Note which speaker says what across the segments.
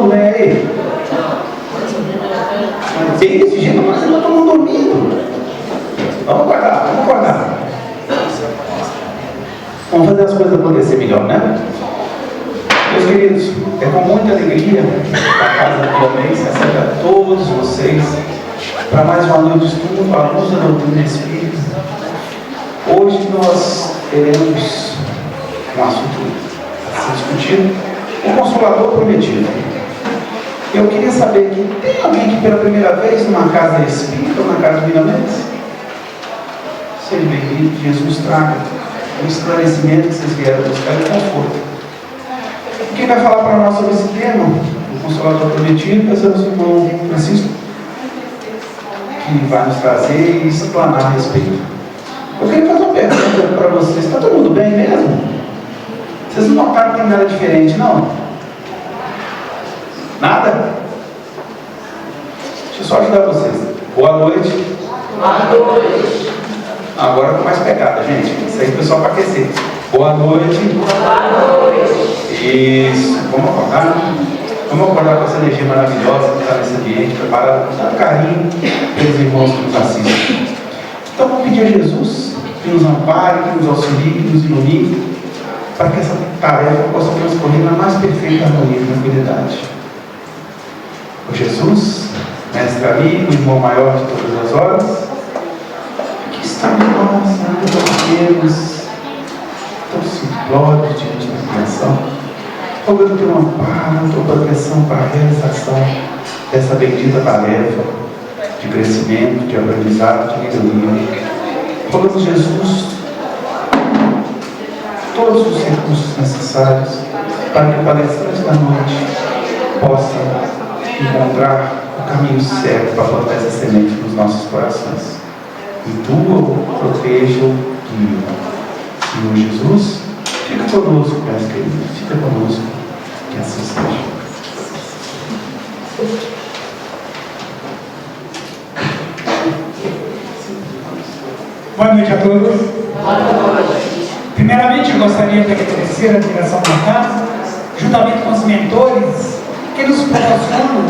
Speaker 1: tudo bem aí? Bem desse jeito, mas ainda estão dormindo. Vamos acordar. Vamos fazer as coisas acontecer melhor, né? Meus queridos, é com muita alegria a casa da Clemense recebe a todos vocês para mais uma noite de estudo à luz da doutrina espírita. Hoje nós teremos um assunto a ser discutido, o Consolador Prometido. Eu queria saber aqui, tem alguém que pela primeira vez numa casa espírita ou na casa de Miramentes? Seja bem-vindo, Jesus traga o esclarecimento que vocês vieram buscar e o conforto. Quem vai falar para nós sobre esse tema, o Consolador Prometido, vai ser o nosso irmão Francisco, que vai nos trazer e explanar a respeito. Eu queria fazer uma pergunta para vocês. Está todo mundo bem mesmo? Vocês não notaram que tem nada diferente, não? Nada? Deixa eu só ajudar vocês. Boa noite.
Speaker 2: Boa noite.
Speaker 1: Agora com mais pegada, gente. Isso aí, pessoal, para aquecer. Boa noite.
Speaker 2: Boa noite.
Speaker 1: Isso. Vamos acordar? Vamos acordar com essa energia maravilhosa que está nesse ambiente, preparada com tanto carinho pelos irmãos que nos assistem. Então, vamos pedir a Jesus que nos ampare, que nos auxilie, que nos ilumine, para que essa tarefa possa transcorrer na mais perfeita harmonia e tranquilidade. O Jesus, mestre amigo, irmão maior de todas as horas, aqui estamos nós, pequenos, tão simplórios diante da criação, rogando teu amparo, tua proteção para a realização dessa bendita tarefa de crescimento, de aprendizado, de melhoria. Rogamos, Jesus, todos os recursos necessários para que o palestrante da noite possa encontrar o caminho certo para plantar essa semente nos nossos corações. Intua-o, proteja-o, guia-o. Senhor Jesus, fica conosco, meus queridos, fica conosco, que assim seja.
Speaker 3: Boa noite a todos.
Speaker 2: Boa noite.
Speaker 3: Primeiramente, eu gostaria de agradecer a direção da casa, juntamente com os mentores, que nos proporcionam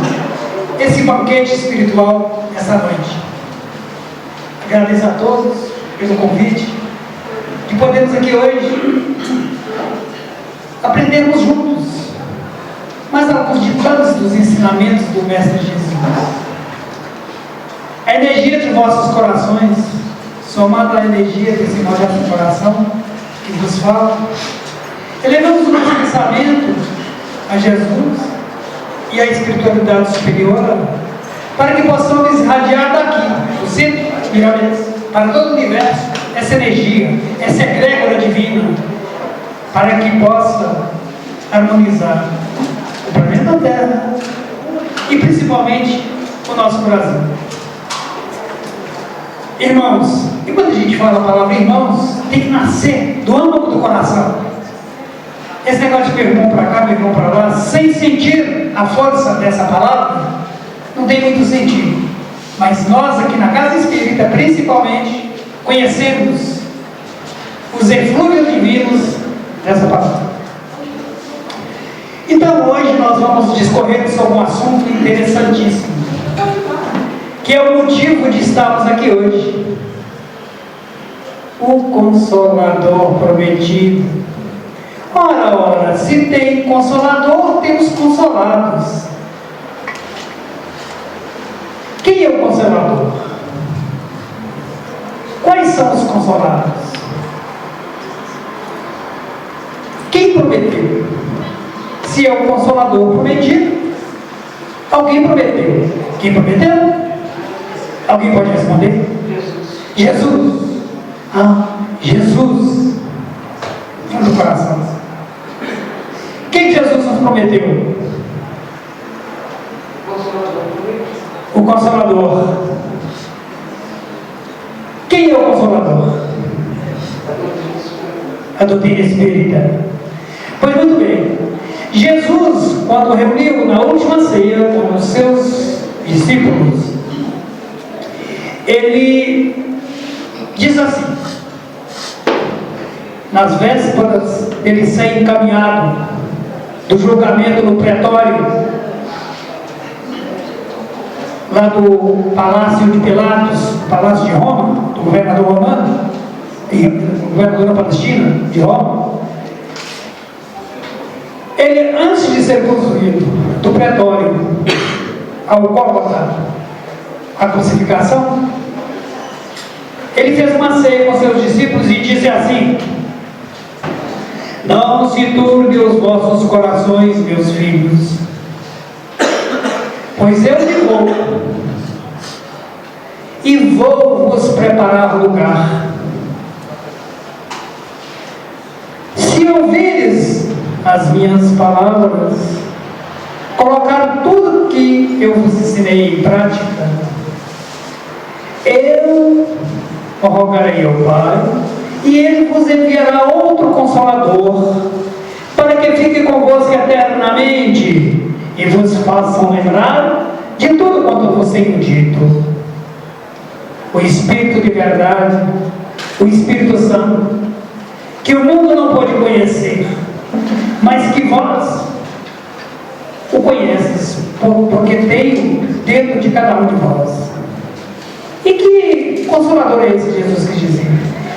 Speaker 3: esse banquete espiritual essa noite. Agradeço a todos pelo convite, de podermos aqui hoje aprendermos juntos mais alguns ditames dos ensinamentos do Mestre Jesus. A energia de vossos corações, somada à energia desse modesto coração que vos fala, elevamos o nosso pensamento a Jesus e à espiritualidade superior, para que possamos irradiar daqui, do centro de Miramentes, para todo o universo, essa energia, essa egrégora divina, para que possa harmonizar o planeta Terra e principalmente o nosso Brasil. Irmãos, e quando a gente fala a palavra irmãos, tem que nascer do âmago do coração. Esse negócio de meu irmão para cá, meu irmão para lá, sem sentir a força dessa palavra, não tem muito sentido. Mas nós aqui na Casa Espírita, principalmente, conhecemos os eflúvios divinos dessa palavra. Então hoje nós vamos discorrer sobre um assunto interessantíssimo, que é o motivo de estarmos aqui hoje. O Consolador Prometido. Ora, se tem Consolador, temos consolados. Quem é o Consolador? Quais são os consolados? Quem prometeu? Se é o Consolador prometido, alguém prometeu. Quem prometeu? Alguém pode responder? Jesus. Jesus. Do coração. Quem Jesus nos prometeu? O Consolador. Quem é o Consolador? A doutrina espírita. Pois muito bem. Jesus, quando reuniu na última ceia com os seus discípulos, ele diz assim, nas vésperas dele ser encaminhado do julgamento no pretório, lá do Palácio de Pilatos, Palácio de Roma, do governador romano, o governador da Palestina, de Roma, ele, antes de ser construído do pretório ao Gólgota, a crucificação, ele fez uma ceia com seus discípulos e disse assim: não se turbe os vossos corações, meus filhos, pois eu me vou e vou vos preparar lugar. Se ouvires as minhas palavras, colocar tudo que eu vos ensinei em prática, eu rogarei ao Pai, e Ele vos enviará outro Consolador, para que fique convosco eternamente, e vos façam lembrar de tudo quanto vos tenho dito. O Espírito de verdade, o Espírito Santo, que o mundo não pode conhecer, mas que vós o conheces, porque tenho dentro de cada um de vós. E que Consolador é esse Jesus que dizia?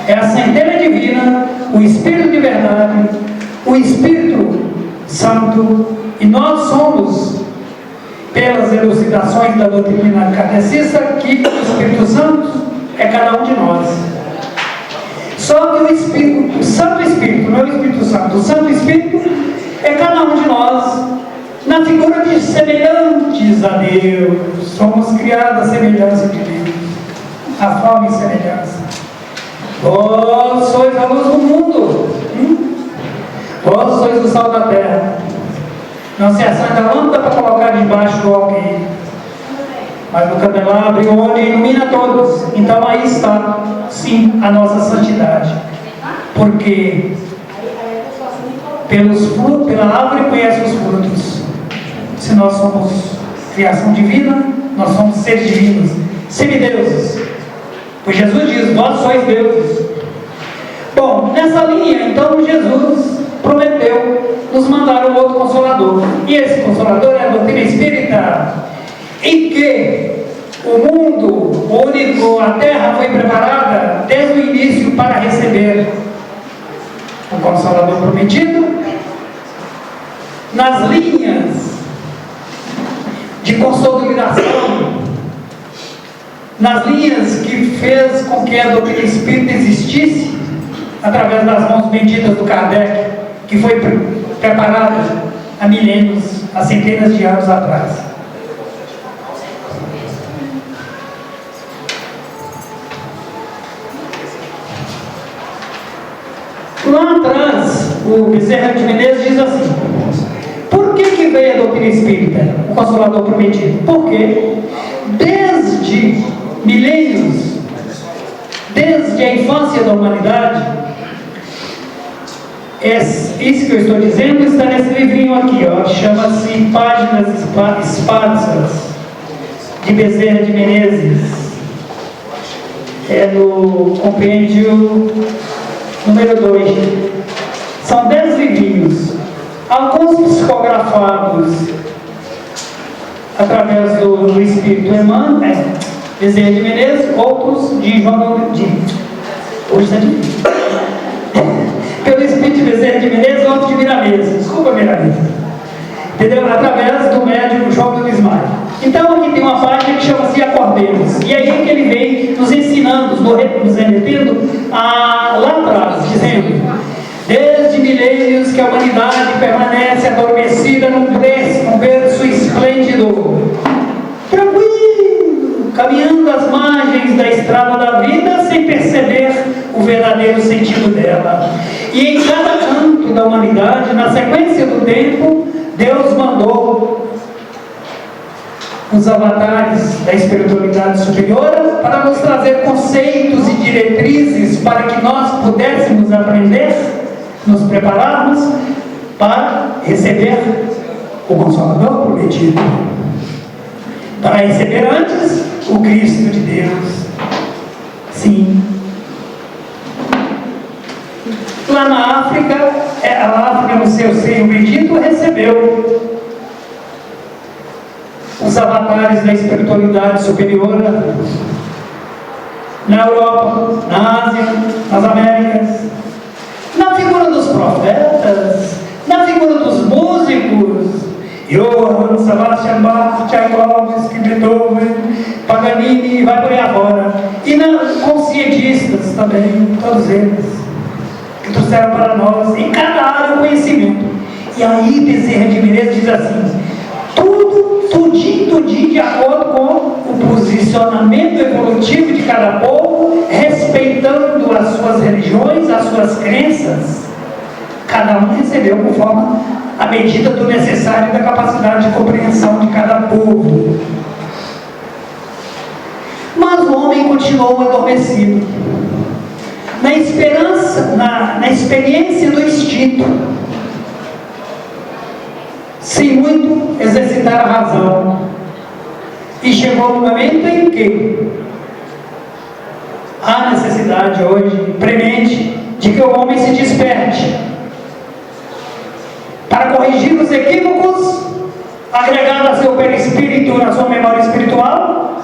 Speaker 3: É a centelha divina, o Espírito de verdade, o Espírito Santo, e nós somos, pelas elucidações da doutrina kardecista, que o Espírito Santo é cada um de nós. Só que o Espírito, o Santo Espírito, não é o Espírito Santo, o Santo Espírito é cada um de nós, na figura de semelhantes a Deus. Somos criados à semelhança de Deus, a forma e semelhança. Vós sois a luz do mundo, vós sois o sal da terra. Não se acende a lâmpada para colocar debaixo do alqueire, mas no candelabro onde ilumina todos. Então aí está, sim, a nossa santidade, porque pelos frutos, pela árvore conhece os frutos. Se nós somos criação divina, nós somos seres divinos, semideuses, pois Jesus diz: vós sois deuses. Bom, nessa linha, então, Jesus prometeu nos mandar um outro Consolador, e esse Consolador é a doutrina espírita, em que o mundo, a terra foi preparada desde o início para receber o Consolador prometido, nas linhas de consolidação, nas linhas que fez com que a doutrina espírita existisse, através das mãos benditas do Kardec, que foi preparada há milênios, há centenas de anos atrás. Lá atrás, o Bezerra de Menezes diz assim: por que veio a doutrina espírita, o Consolador prometido? Porque desde milênios, desde a infância da humanidade, isso que eu estou dizendo está nesse livrinho aqui, ó, chama-se Páginas Esparsas, de Bezerra de Menezes. É no compêndio número 2. São 10 livrinhos, alguns psicografados através do Espírito Emmanuel, Bezerra de Menezes, outros de João de... Hoje está difícil. Pelo Espírito de Bezerra de Menezes, outros de Miramês. Desculpa, Miramês. Entendeu? Através do médium João do Lismar. Então, aqui tem uma página que chama-se Acordemos. E aí é que ele vem nos ensinando, nos remetendo lá atrás, dizendo: desde milênios que a humanidade permanece adormecida num berço esplêndido, tranquilo, caminhando às margens da estrada da vida, sem perceber o verdadeiro sentido dela. E em cada canto da humanidade, na sequência do tempo, Deus mandou os avatares da espiritualidade superior para nos trazer conceitos e diretrizes para que nós pudéssemos aprender, nos prepararmos para receber o Consolador prometido, para receber antes o Cristo de Deus. Sim. Lá na África, a África no seu seio bendito recebeu os avatares da espiritualidade superior na Europa, na Ásia, nas Américas, na figura dos profetas, na figura dos músicos, Johann Sebastian Bach, Tchaikovsky, Beethoven, Paganini, vai por aí afora, e com os cientistas também, todos eles, que trouxeram para nós, em cada área, o conhecimento. E aí Bezerra de Menezes diz assim: tudinho de acordo com o posicionamento evolutivo de cada povo, respeitando as suas religiões, as suas crenças. Cada um recebeu conforme a medida do necessário e da capacidade de compreensão de cada povo. Mas o homem continuou adormecido, na esperança, na experiência do instinto, sem muito exercitar a razão. E chegou o momento em que há necessidade hoje premente de que o homem se desperte para corrigir os equívocos agregados a seu perispírito, na sua memória espiritual,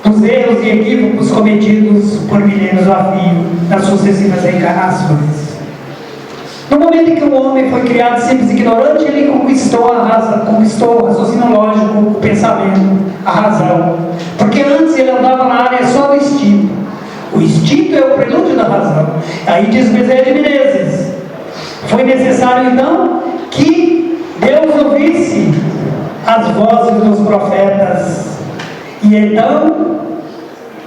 Speaker 3: dos erros e equívocos cometidos por milênios a fio nas sucessivas reencarnações. No momento em que o homem foi criado simples e ignorante, ele conquistou a razão, conquistou o raciocínio lógico, o pensamento, a razão. Porque antes ele andava na área só do instinto. O instinto é o prelúdio da razão. Aí diz Bezerra de Menezes: foi necessário então que Deus ouvisse as vozes dos profetas. E então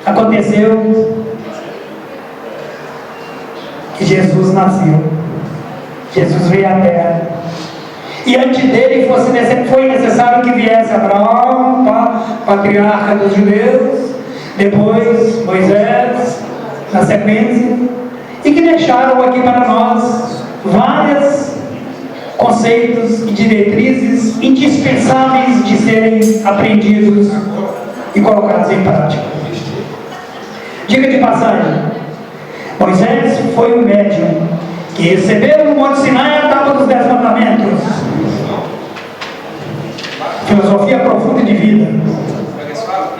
Speaker 3: aconteceu que Jesus nasceu. Jesus veio à terra. E antes dele foi necessário que viesse Abraão, patriarca dos judeus, depois Moisés, na sequência, e que deixaram aqui para nós vários conceitos e diretrizes indispensáveis de serem aprendidos e colocados em prática. Diga de passagem, Moisés foi um médium que recebeu no Monte Sinai a tábua dos 10 mandamentos, filosofia profunda de vida,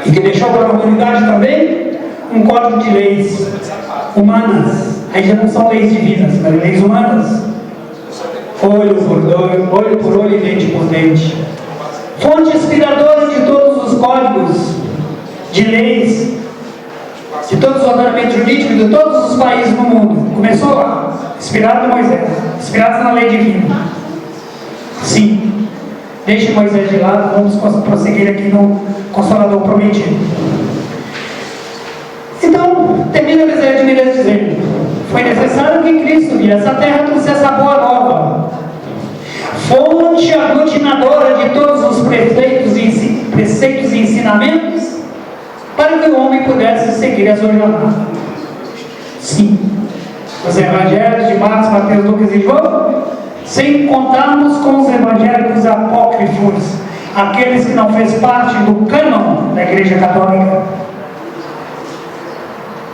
Speaker 3: e que deixou para a humanidade também um código de leis humanas. Aí já não são leis divinas, mas leis humanas, olho por olho e dente por dente, fonte inspiradora de todos os códigos de leis, de todos os ordenamentos jurídicos de todos os países no mundo. Começou lá, inspirado em Moisés, inspirado na lei divina. Sim, deixe Moisés de lado, vamos prosseguir aqui no Consolador Prometido. Então, termina Bezerra de Menezes dizendo: foi necessário que Cristo viesse à terra trouxesse a boa nova, fonte aglutinadora de todos os preceitos e ensinamentos, para que o homem pudesse seguir a sua jornada. Sim, os evangelhos de Marcos, Mateus, Lucas e João, sem contarmos com os evangélicos apócrifos, aqueles que não fez parte do cânon da Igreja Católica.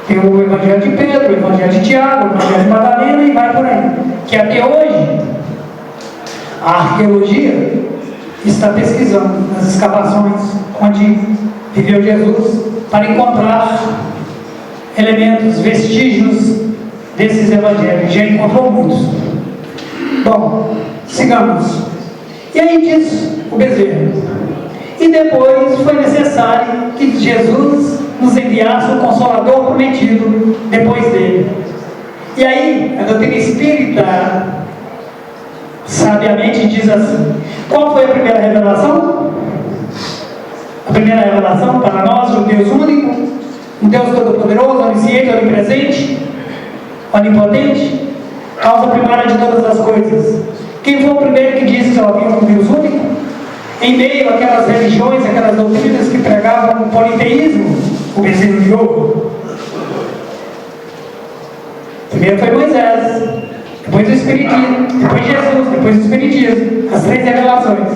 Speaker 3: Tem o Evangelho de Pedro, o Evangelho de Tiago, o Evangelho de Madalena e vai por aí. Que até hoje a arqueologia está pesquisando nas escavações onde viveu Jesus para encontrar elementos, vestígios desses evangelhos. Já encontrou muitos. Bom, sigamos. E aí diz o Bezerra: e depois foi necessário que Jesus nos enviasse o Consolador prometido depois dele. E aí a doutrina espírita sabiamente diz assim: qual foi a primeira revelação? A primeira revelação para nós, um Deus único, um Deus todo-poderoso, onisciente, onipresente, onipotente, causa primária de todas as coisas. Quem foi o primeiro que disse que havia um Deus único? Em meio àquelas religiões, aquelas doutrinas que pregavam o politeísmo, o Bezerra de Ouro. Primeiro foi Moisés, depois o Espiritismo, depois Jesus, depois o Espiritismo, as 3 revelações.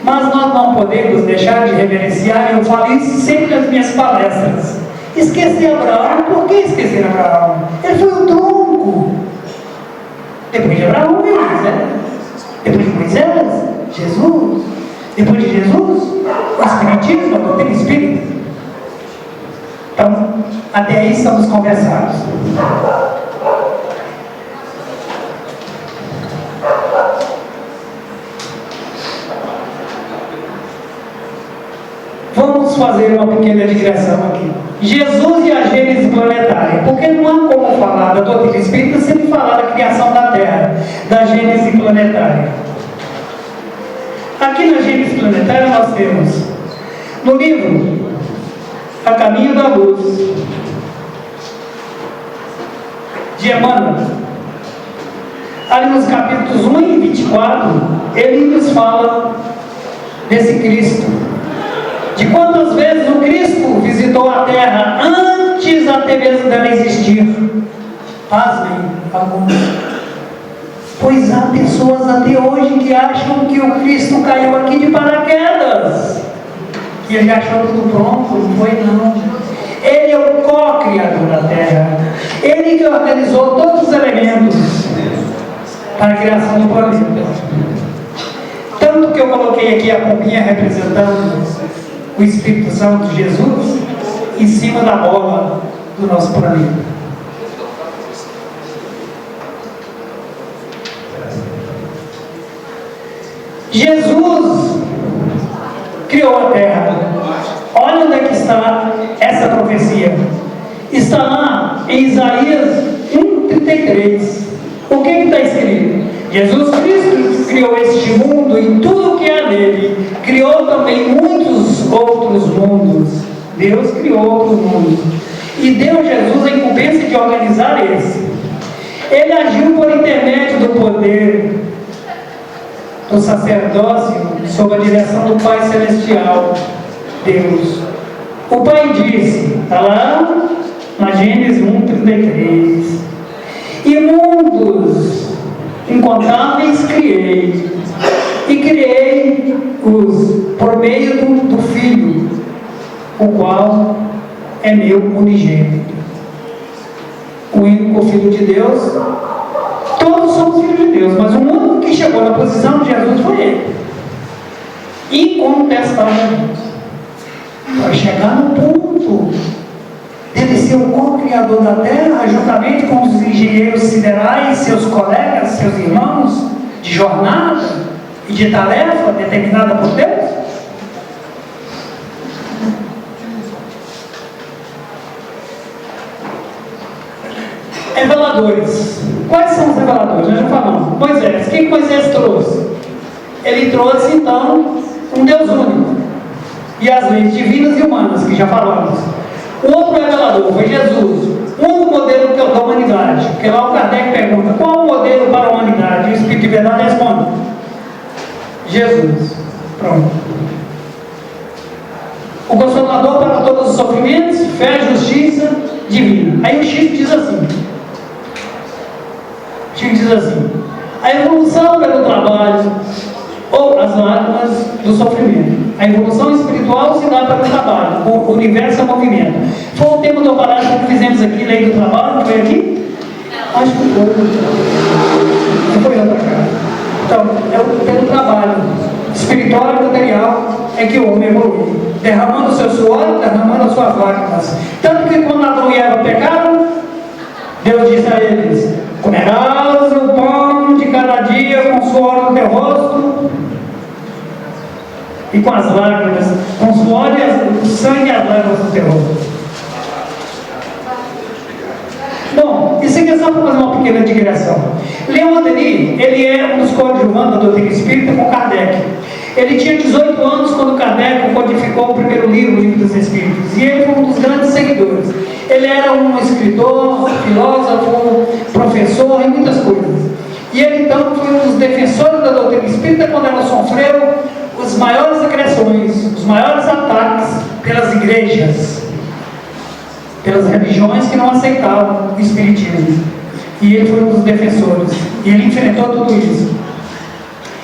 Speaker 3: Mas nós não podemos deixar de reverenciar, eu falo isso sempre nas minhas palestras. Esquecer Abraão, por que esquecer Abraão? Ele foi o tronco. Depois de Abraão, Moisés. Depois de Moisés, Jesus. Depois de Jesus, o Espiritismo, a doutrina espírita. Então, até aí estamos conversados. Vamos fazer uma pequena digressão aqui. Jesus e a Gênese planetária. Porque não há como falar da doutrina espírita sem falar da criação da Terra, da Gênese planetária. Aqui na Gênese planetária nós temos, no livro A Caminho da Luz, de Emmanuel, ali nos capítulos 1 e 24, ele nos fala desse Cristo, de quantas vezes o Cristo visitou a Terra antes até mesmo dela existir. Pasmem alguns. Pois há pessoas até hoje que acham que o Cristo caiu aqui de paraquedas, que ele achou tudo pronto. Não foi, não. Ele é o co-criador da Terra. Ele que organizou todos os elementos para a criação do planeta. Tanto que eu coloquei aqui a pombinha representando o Espírito Santo de Jesus em cima da bola do nosso planeta. Jesus criou a Terra. Olha onde é que está essa profecia. Está lá em Isaías 1:33. O que está escrito? Jesus Cristo criou este mundo e tudo o que há nele. Criou também muitos outros mundos. Deus criou outros mundos. E deu Jesus a incumbência de organizar esse. Ele agiu por intermédio do poder do sacerdócio sob a direção do Pai Celestial, Deus. O Pai disse, está lá na Gênesis 1:33, e mundos incontáveis criei, e criei-os por meio do Filho, o qual é meu unigênito. O único Filho de Deus. Todos somos filhos de Deus, mas o único que chegou na posição de Jesus foi ele. Incontestavelmente. Para chegar no ponto dele ser o co-criador da Terra, juntamente com os engenheiros siderais, seus colegas, seus irmãos, de jornada e de tarefa determinada por Deus. Reveladores. Quais são os reveladores? Nós já falamos. Moisés. O que Moisés trouxe? Ele trouxe, então, um Deus único. E as leis divinas e humanas, que já falamos. O outro revelador foi Jesus. Um modelo da humanidade. Porque lá o Kardec pergunta, qual o modelo para a humanidade? E o Espírito de Verdade responde, Jesus. Pronto. O Consolador para todos os sofrimentos, fé e justiça divina. Aí o Chico diz assim, a evolução pelo trabalho ou as lágrimas do sofrimento. A evolução espiritual se dá pelo trabalho, o universo é movimento. Foi o tema do parágrafo que fizemos aqui, lei do trabalho, foi aqui? Acho que foi. Não foi outra cara. Então, pelo trabalho espiritual e material é que o homem evolui, derramando o seu suor, derramando as suas lágrimas. Tanto que quando Adão e Eva pecaram, Deus disse a eles, comerás o pão de cada dia com o suor no teu rosto e com as lágrimas, com o suor e o sangue e as lágrimas no teu rosto. Bom, isso aqui é só para fazer uma pequena digressão. Leon Denis, ele é um dos coadjuvantes da doutrina espírita com Kardec. Ele tinha 18 anos quando Kardec codificou o primeiro livro, o Livro dos Espíritos, e ele foi um dos grandes seguidores. Ele era um escritor, filósofo, professor e muitas coisas. E ele então foi um dos defensores da doutrina espírita quando ela sofreu as maiores agressões, os maiores ataques pelas igrejas, pelas religiões que não aceitavam o espiritismo. E ele foi um dos defensores. E ele enfrentou tudo isso.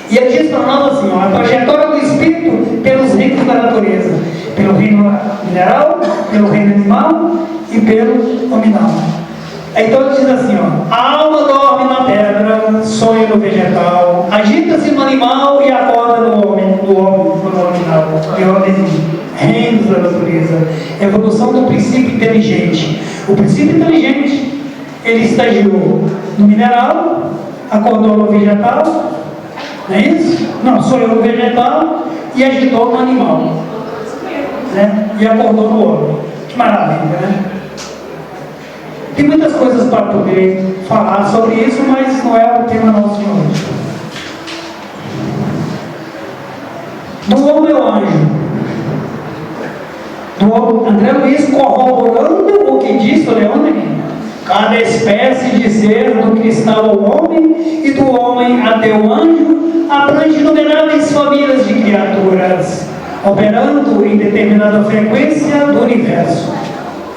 Speaker 3: E ele diz para nós assim, ó, a trajetória do espírito pelos reinos da natureza, pelo reino mineral, pelo reino animal e pelo nominal. Então ele diz assim, ó: a alma dorme na pedra, sonha no vegetal, agita-se no animal e acorda no homem nominal, e ordem reinos da natureza. Evolução do princípio inteligente. O princípio inteligente, ele estagiou no mineral, acordou no vegetal, não é isso? Não, sonhou no vegetal e agitou no animal, né? E acordou no homem. Que maravilha, né? Tem muitas coisas para poder falar sobre isso, mas não é o tema nosso de hoje. Do homem ao anjo. Do André Luiz corroborando o que disse o Leone. Cada espécie de ser, do cristal ao homem e do homem até o anjo, abrange inumeráveis famílias de criaturas, operando em determinada frequência do universo.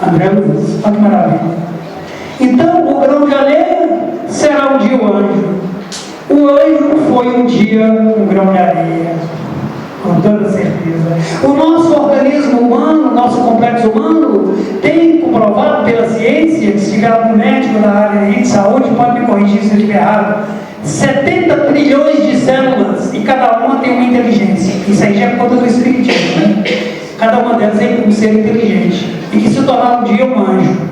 Speaker 3: André Luiz, olha que maravilha. Então, o grão de areia será um dia o anjo. O anjo foi um dia um grão de areia, com toda certeza. O nosso organismo humano, nosso complexo humano, tem comprovado pela ciência, se tiver algum médico da área de saúde, pode me corrigir se eu estiver errado, 70 trilhões de células e cada uma tem uma inteligência. Isso aí já é conta do espiritismo, né? Cada uma delas é um ser inteligente e que se tornar um dia um anjo.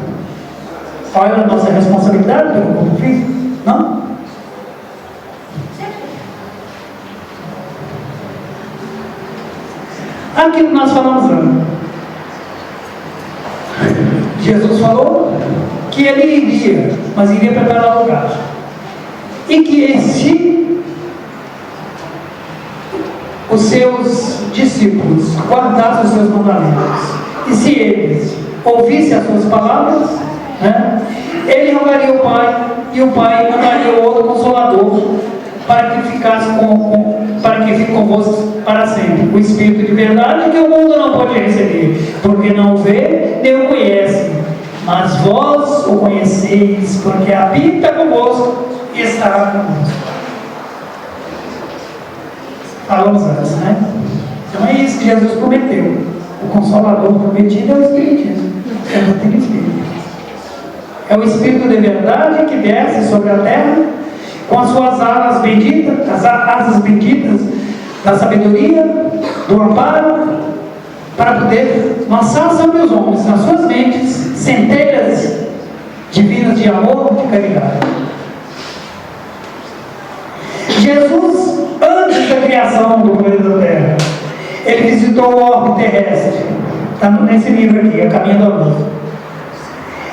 Speaker 3: Olha a nossa responsabilidade pelo corpo físico, não? Aquilo que nós falamos antes. Jesus falou que ele iria, mas iria preparar lugar. E que se os seus discípulos guardassem os seus mandamentos, e se eles ouvissem as suas palavras, né, ele rogaria o Pai, e o Pai mandaria o outro Consolador, para que fique convosco para sempre, o Espírito de verdade, que o mundo não pode receber, porque não vê nem o conhece, mas vós o conheceis, porque habita convosco e estará convosco. Falamos antes, né? Então é isso que Jesus prometeu. O Consolador prometido é o Espiritismo, é o Doutrina Espírita. É o Espírito de verdade que desce sobre a terra com as suas asas benditas, as asas benditas da sabedoria, do amparo, para poder lançar sobre os homens, nas suas mentes, centelhas divinas de amor e de caridade. Jesus, antes da criação do planeta Terra, ele visitou o orbe terrestre. Está nesse livro aqui, A Caminho da Luz.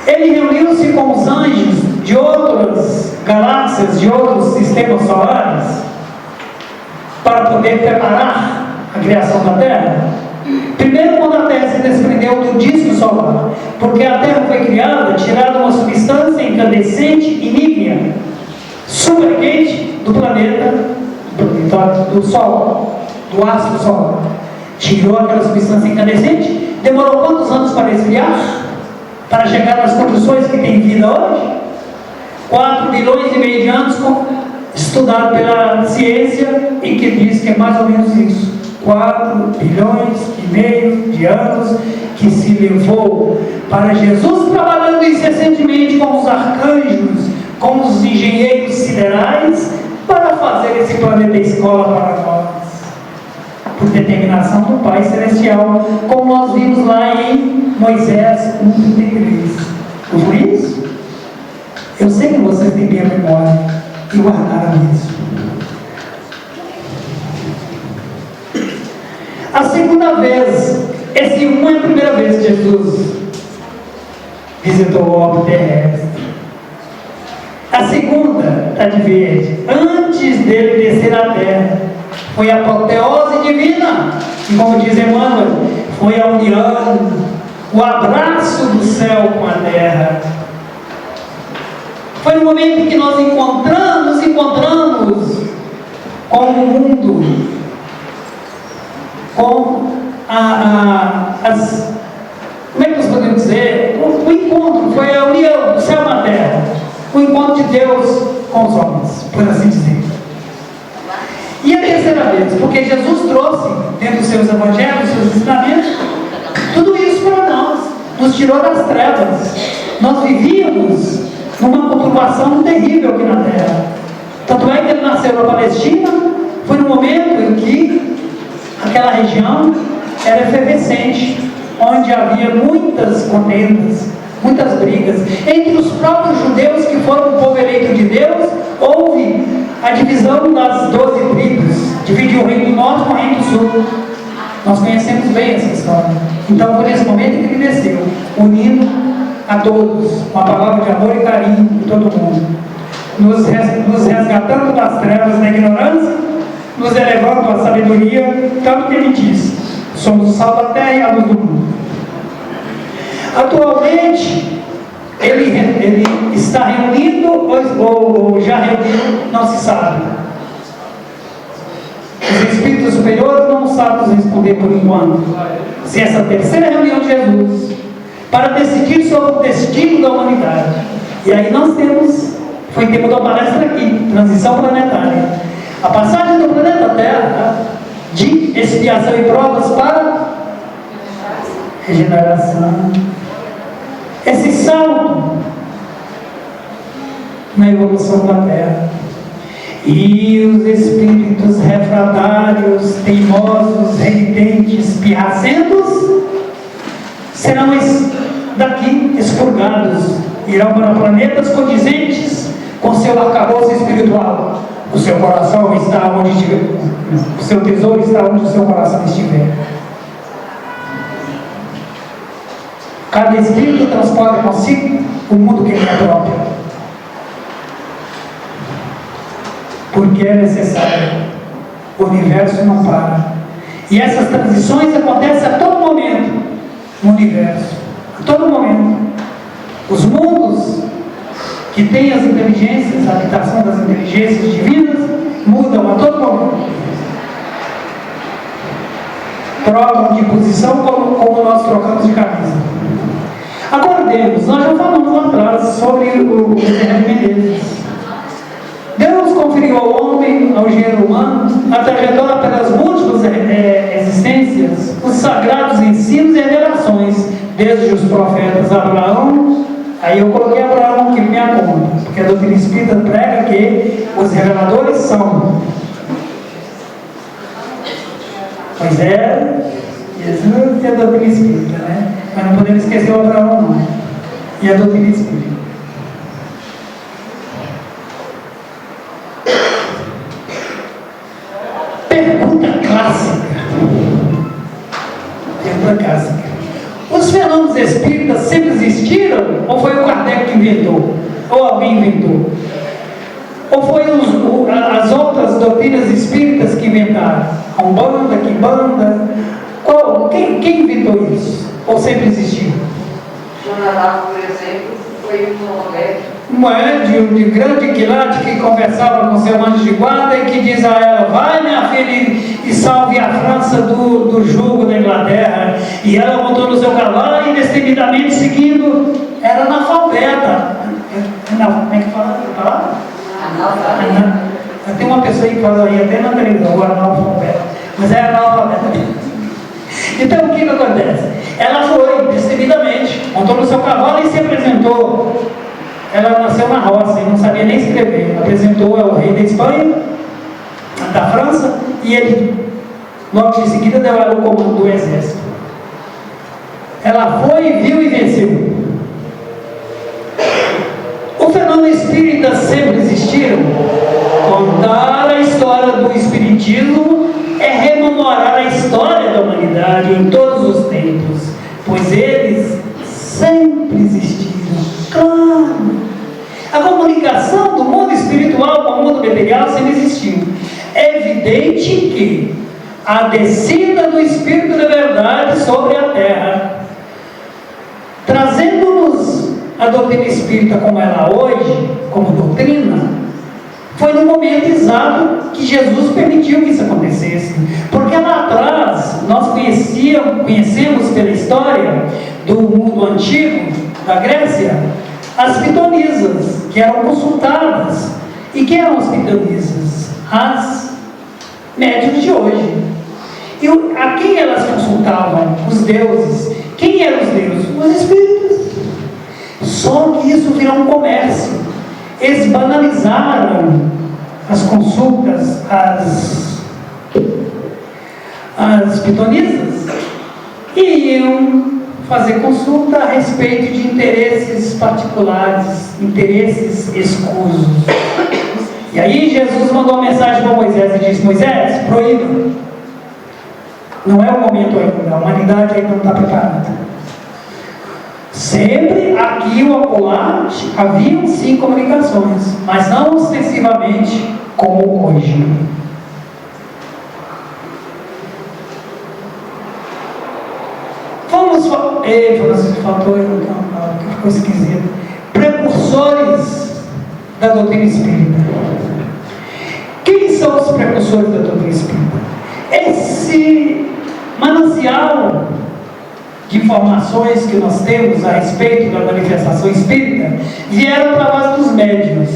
Speaker 3: Ele reuniu-se com os anjos de outras galáxias, de outros sistemas solares, para poder preparar a criação da Terra. Primeiro, quando a Terra se desprendeu do disco solar, porque a Terra foi criada, tirada uma substância incandescente e ígnea, super quente do planeta, do Sol, do astro solar. Tirou aquela substância incandescente, demorou quantos anos para esfriar? Para chegar nas condições que tem vida hoje? 4,5 bilhões de anos, estudado pela ciência, e que diz que é mais ou menos isso. 4,5 bilhões de anos que se levou para Jesus, trabalhando incessantemente com os arcanjos, com os engenheiros siderais, para fazer esse planeta escola para nós, por determinação do Pai Celestial, como nós vimos lá em Moisés 1:33. Não foi isso? Eu sei que vocês têm bem a memória e guardaram isso. A segunda vez, esse um é a primeira vez que Jesus visitou o orbe terrestre. A segunda, está de verde, antes dele descer à terra, foi a apoteose divina, e como diz Emmanuel, foi a união, o abraço do céu com a terra. Foi no momento em que nós nos encontramos com o mundo, com como é que nós podemos dizer? O encontro, foi a união do céu com a terra, o encontro de Deus com os homens, por assim dizer. E a terceira vez, porque Jesus trouxe, dentro dos seus evangelhos, seus ensinamentos, tudo isso para nós, nos tirou das trevas. Nós vivíamos numa conturbação terrível aqui na terra. Tanto é que ele nasceu na Palestina, foi no momento em que aquela região era efervescente, onde havia muitas contendas, muitas brigas. Entre os próprios judeus, que foram o povo eleito de Deus, houve a divisão das 12 tribos, dividiu o reino do norte com o reino do sul. Nós conhecemos bem essa história. Então foi nesse momento que ele desceu, unindo a todos, com a palavra de amor e carinho de todo mundo, nos resgatando das trevas da ignorância, nos elevando à sabedoria, tanto que ele disse: somos o sal da terra e a luz do mundo. Atualmente, ele está reunindo ou já reuniu, não se sabe. Os espíritos superiores não sabem nos responder por enquanto se essa terceira reunião de Jesus para decidir sobre o destino da humanidade. E aí nós temos, foi tempo da palestra aqui, transição planetária, a passagem do planeta Terra de expiação e provas para regeneração. Esse salto na evolução da Terra. E os espíritos refratários, teimosos, renitentes, pirracentos serão daqui expurgados, irão para planetas condizentes com seu arcabouço espiritual. O seu coração está onde estiver, o seu tesouro está onde o seu coração estiver. Cada espírito transporta consigo o mundo que ele é próprio, porque é necessário. O universo não para. E essas transições acontecem a todo momento no universo. A todo momento. Os mundos que têm as inteligências, a habitação das inteligências divinas, mudam a todo momento. Trocam de posição como nós trocamos de camisa. Aguardemos. Nós já falamos lá atrás sobre o Bezerra de Menezes. Deus conferiu ao homem, ao gênero humano, a trajetória pelas múltiplas existências, os sagrados ensinos e revelações, desde os profetas Abraão. Aí eu coloquei Abraão aqui minha conta, porque a doutrina espírita prega que os reveladores são Moisés, Jesus e a doutrina espírita, né? Mas não podemos esquecer o Abraão, não. E a doutrina espírita. Pergunta clássica. Os fenômenos espíritas sempre existiram? Ou foi o Kardec que inventou? Ou alguém inventou? Ou foi as outras doutrinas espíritas que inventaram? A Umbanda, Quimbanda? Quem inventou isso? Ou sempre existiu?
Speaker 2: Jonadá, por exemplo, foi um médico.
Speaker 3: Um médium de grande quilate que conversava com seu anjo de guarda e que diz a ela: vai, minha filha, e salve a França do jugo da Inglaterra. E ela montou no seu cavalo e destemidamente seguindo. Era analfabeta. Como é que fala? Tem uma pessoa aí que fala aí até na televisão, o analfabeta. Mas é analfabeta. Então o que acontece? Ela foi destemidamente, montou no seu cavalo e se apresentou. Ela nasceu na roça e não sabia nem escrever. Apresentou ao rei da Espanha, da França, e ele, logo em seguida, deu ela o comando do exército. Ela foi, viu e venceu. O fenômeno espírita sempre existiram. Contar a história do espiritismo é rememorar a história da humanidade em todos os tempos, pois eles sempre existiram. Claro! A comunicação do mundo espiritual com o mundo material sempre existiu. É evidente que a descida do Espírito da Verdade sobre a Terra, trazendo-nos a doutrina espírita como ela hoje, como doutrina, foi no momento exato que Jesus permitiu que isso acontecesse. Porque lá atrás, nós conhecemos pela história do mundo antigo, da Grécia, as pitonisas, que eram consultadas. E quem eram as pitonisas? As médiuns de hoje. E a quem elas consultavam? Os deuses. Quem eram os deuses? Os espíritos. Só que isso virou um comércio. Eles banalizaram as consultas, as pitonisas, e iam fazer consulta a respeito de interesses particulares, interesses escusos. E aí Jesus mandou uma mensagem para Moisés e disse: Moisés, proíba. Não é o momento ainda, a humanidade ainda não está preparada. Sempre aqui ou acolá haviam sim comunicações, mas não ostensivamente como hoje. Francisco faltou, que ficou esquisito. Precursores da doutrina espírita. Quem são os precursores da doutrina espírita? Esse manancial de informações que nós temos a respeito da manifestação espírita vieram através dos médiuns.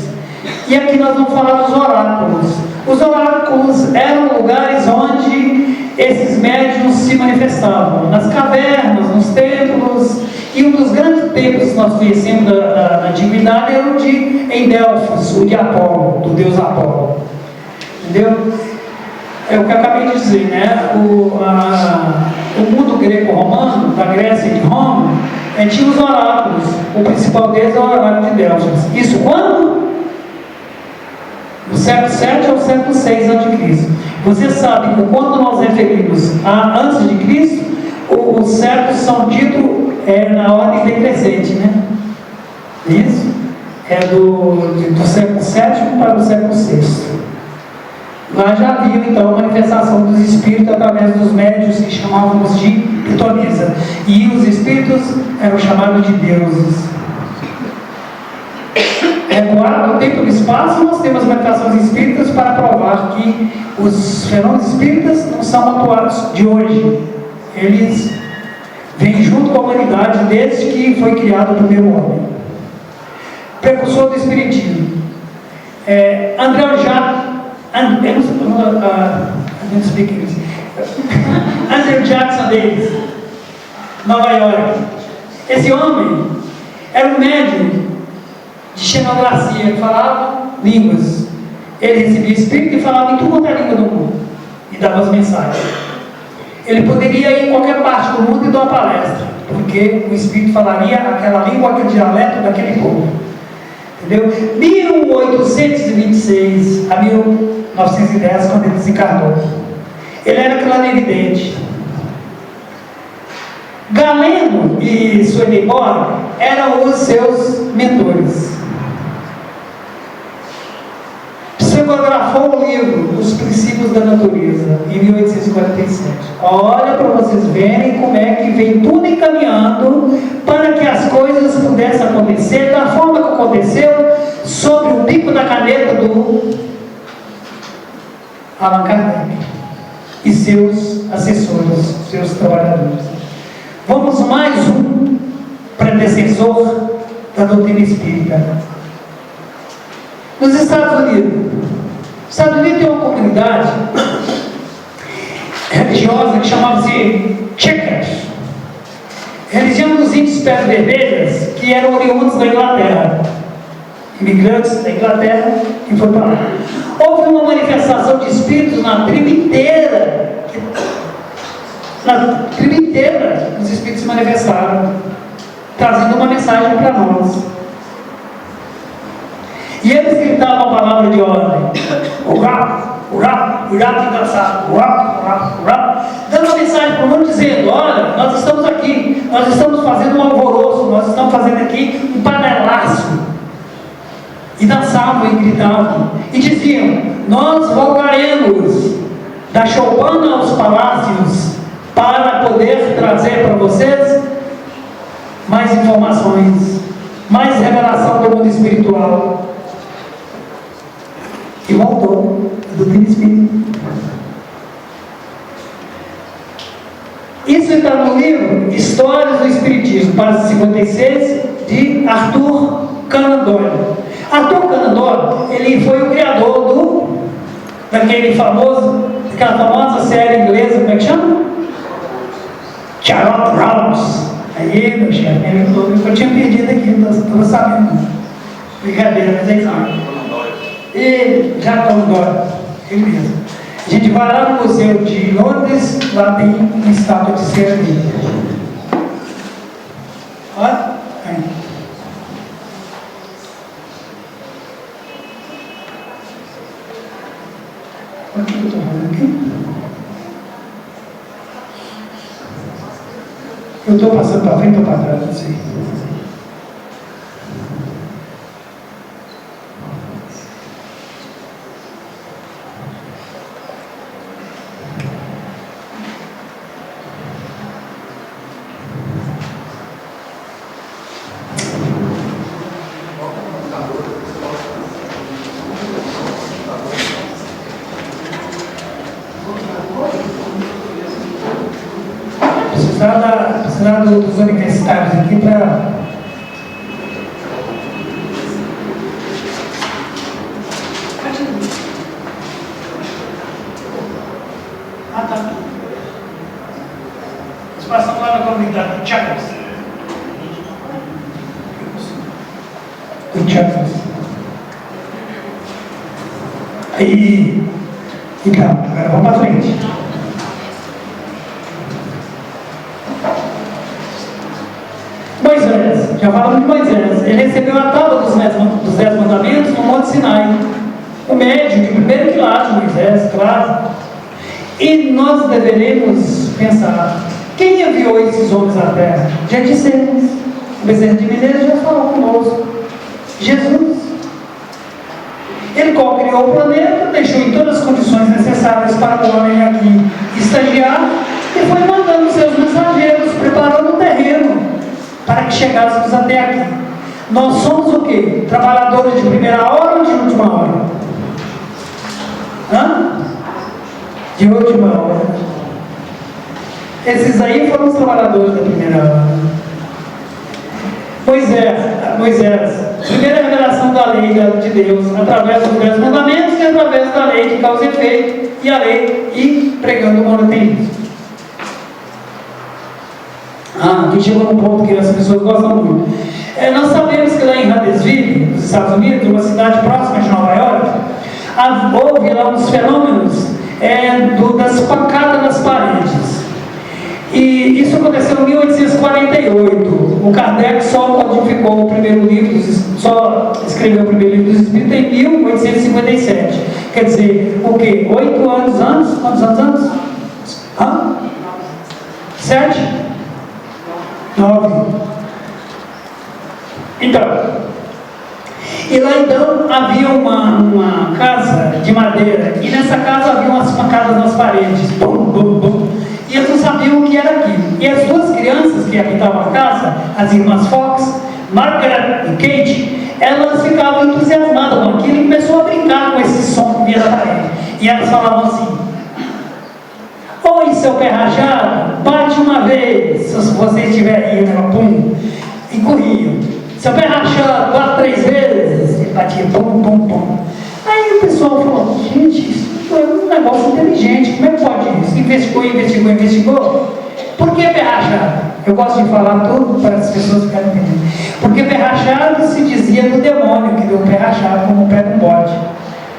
Speaker 3: E aqui nós vamos falar dos oráculos. Os oráculos eram lugares onde esses médiuns se manifestavam, nas cavernas, nos templos, e um dos grandes templos que nós conhecemos da antiguidade era o em Delfos, o de Apolo, do deus Apolo. Entendeu? É o que eu acabei de dizer, né? O mundo greco-romano, da Grécia e de Roma, tinha os oráculos. O principal deles é o oráculo de Delfos. Isso quando? No século VII ao século VI a.C. Você sabe que quando nós referimos a antes de Cristo, os séculos são ditos na ordem decrescente, né? Isso? É do século VII para o século VI. Lá já havia então a manifestação dos espíritos através dos médiuns que chamávamos de pitonisa. E os espíritos eram chamados de deuses. No tempo e no espaço, nós temos manifestações espíritas para provar que os fenômenos espíritas não são atuados de hoje. Eles vêm junto com a humanidade desde que foi criado o primeiro homem. Precursor do espiritismo. André Jacques. Andrew Jackson Davis, Nova York. Esse homem era um médium de xenografia, que falava línguas. Ele recebia espírito e falava em tudo quanto é língua do mundo e dava as mensagens. Ele poderia ir em qualquer parte do mundo e dar uma palestra, porque o espírito falaria aquela língua, aquele dialeto daquele povo. Entendeu? 1826 a 1910, quando ele desencarnou, ele era clarividente. Galeno e Swedenborg eram os seus mentores. Psicografou o livro Os Princípios da Natureza em 1847. Olha para vocês verem como é que vem tudo encaminhando para que as coisas pudessem acontecer da forma que aconteceu, sobre o bico da caneta do Allan Kardec e seus assessores, seus trabalhadores. Vamos mais um predecessor da doutrina espírita. Nos Estados Unidos. Os Estados Unidos tem uma comunidade religiosa que chamava-se Checkers. Religião dos índios pés vermelhas, que eram oriundos da Inglaterra. Imigrantes da Inglaterra que foram para lá. Houve uma manifestação de espíritos na tribo inteira. Na tribo inteira, os espíritos se manifestaram, trazendo uma mensagem para nós. E eles gritavam a palavra de ordem: urá, urá, urá, que dançar, urá, urá, urá, dando uma mensagem para o mundo dizendo: olha, nós estamos aqui, nós estamos fazendo um alvoroço, nós estamos fazendo aqui um panelaço. E dançavam e gritavam e diziam: nós voltaremos da choupana aos palácios para poder trazer para vocês mais informações, mais revelação do mundo espiritual. E voltou a doutrina espírita. Isso está no livro Histórias do Espiritismo, página 56, de Arthur Conan Doyle. Arthur Conan Doyle, ele foi o criador daquela famosa série inglesa, como é que chama? Sherlock Holmes. Aí, meu chefe, ele falou que eu tinha perdido aqui, não estava sabendo. Brincadeira, mas é isso aí. E já estão embora, ele mesmo. A gente vai lá no Museu de Londres, lá tem uma estátua de cera dele. Olha, aí. O que eu estou falando aqui? Eu estou passando para frente ou para trás, não sei. Precisar dos universitários aqui para... Ah, tá. Nós passamos lá na comunidade de Chapels. Do Chapels. Aí... Então, agora vamos para frente. Moisés, já falamos de Moisés, ele recebeu a tábua dos 10 mandamentos no Monte Sinai, o médico, o primeiro quilate de Moisés, claro. E nós deveremos pensar, quem enviou esses homens à terra? Já dissemos, o Bezerra de Menezes já falou conosco, Jesus. Ele criou o planeta, deixou em todas as condições necessárias para o homem aqui estagiar, e foi mandando seus mensageiros, preparando o terreno, para que chegássemos até aqui. Nós somos o quê? Trabalhadores de primeira hora ou de última hora? Hã? De última hora. Esses aí foram os trabalhadores da primeira hora. Moisés, primeira revelação da lei de Deus, através dos 10 mandamentos e através da lei de causa e efeito, e a lei, e pregando o monoteísmo. Aqui chegou num ponto que as pessoas gostam muito. Nós sabemos que lá em Huntersville, nos Estados Unidos, uma cidade próxima de Nova York, houve lá uns fenômenos das pancadas nas paredes. E isso aconteceu em 1848. O Kardec só codificou o primeiro livro, só escreveu o primeiro livro dos Espíritos em 1857. Quer dizer, o quê? 8 anos antes? Quantos anos antes? 7? 9. Então, e lá então havia uma casa de madeira, e nessa casa havia umas pancadas nas paredes, bum, bum, bum, e eles não sabiam o que era aquilo. E as duas crianças que habitavam a casa, as irmãs Fox, Margaret e Kate, elas ficavam entusiasmadas com aquilo e começou a brincar com esse som que vinha da parede. E elas falavam assim: oi, seu pé rajado, bate uma vez, se você estiver aí, pum, e corriam. Seu pé rachado, bate 3 vezes, e batia, pum, pum, pum. Aí o pessoal falou: gente, isso é um negócio inteligente, como é que pode isso? Investigou. Por que pé rachado? Eu gosto de falar tudo para as pessoas ficarem entendendo. Porque pé rachado se dizia do demônio, que deu o pé rachado como o pé de um bode.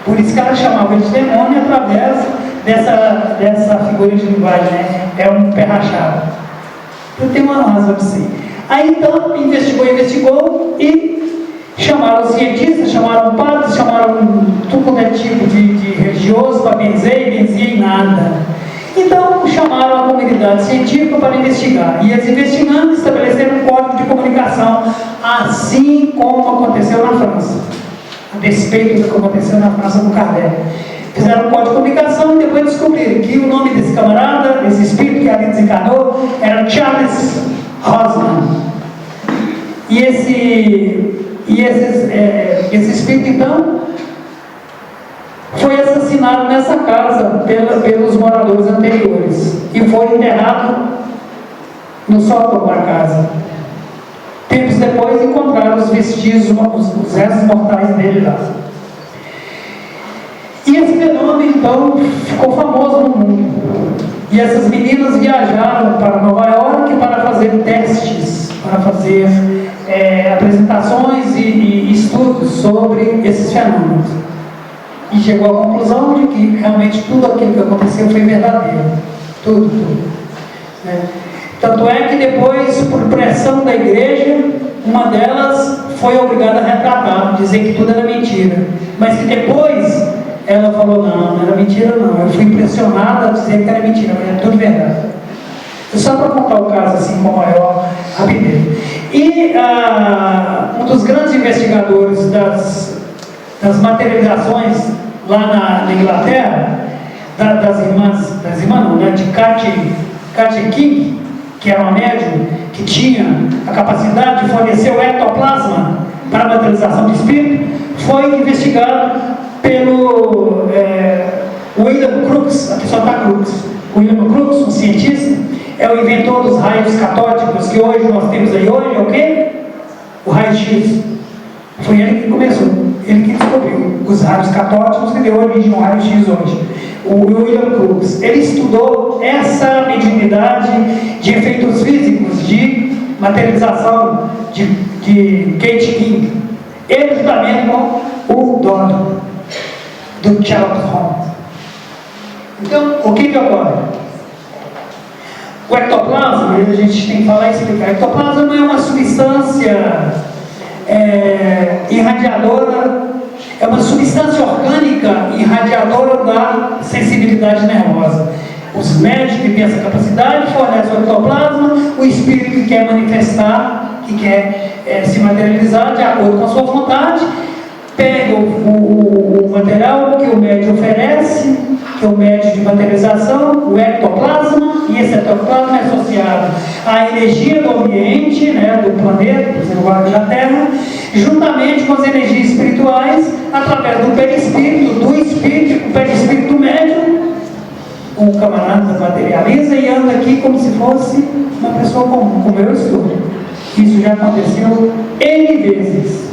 Speaker 3: Por isso que ela chamava de demônio através dessa figura de linguagem, né? É um pé rachado. Eu tenho uma razão de ser. Aí então, investigou e chamaram os cientistas, chamaram padres, chamaram tudo quanto é tipo de religioso para benzer e nada. Então chamaram a comunidade científica para investigar. E eles investigando estabeleceram um código de comunicação, assim como aconteceu na França. A despeito do que aconteceu na França com Kardec. Fizeram um código de comunicação e depois descobriram que o nome desse camarada, desse espírito que ali desencarnou, era Charles Hosman. E esse espírito, então, foi assassinado nessa casa pelos moradores anteriores e foi enterrado no sótão da casa. Tempos depois encontraram os vestígios, os restos mortais dele lá. E esse fenômeno, então, ficou famoso no mundo. E essas meninas viajaram para Nova York para fazer testes, para fazer apresentações e estudos sobre esses fenômenos. E chegou à conclusão de que realmente tudo aquilo que aconteceu foi verdadeiro. Tudo. Né? Tanto é que depois, por pressão da igreja, uma delas foi obrigada a retratar, dizer que tudo era mentira. Mas que depois ela falou, não era mentira não. Eu fui impressionada a dizer que era mentira, mas é tudo verdade. Só para contar o caso assim com maior rapidez. E um dos grandes investigadores das materializações lá na Inglaterra, das irmãs não, né, de Katy King, que era uma médium que tinha a capacidade de fornecer o ectoplasma para a materialização de espírito, foi investigado pelo William Crookes, aqui só está Crookes. William Crookes, um cientista, é o inventor dos raios catódicos que hoje nós temos aí. Hoje é o quê? O raio-x. Foi ele que começou, ele que descobriu os raios catódicos que deu origem ao raio-x hoje. O William Crookes, ele estudou essa mediunidade de efeitos físicos, de materialização de Katy King. Ele juntamente com o dono do Sherlock Holmes. Então, o que ocorre? O ectoplasma, a gente tem que falar e explicar. O ectoplasma não é uma substância irradiadora, é uma substância orgânica irradiadora da sensibilidade nervosa. Os médicos que têm essa capacidade fornecem o ectoplasma, o espírito que quer manifestar, que quer se materializar de acordo com a sua vontade, pega o material que o médium oferece, que é o médium de materialização, o ectoplasma, e esse ectoplasma é associado à energia do ambiente, né, do planeta, do lugar da Terra, juntamente com as energias espirituais, através do perispírito, do espírito, o perispírito do médium. O camarada materializa e anda aqui como se fosse uma pessoa comum, como eu estou. Isso já aconteceu N vezes.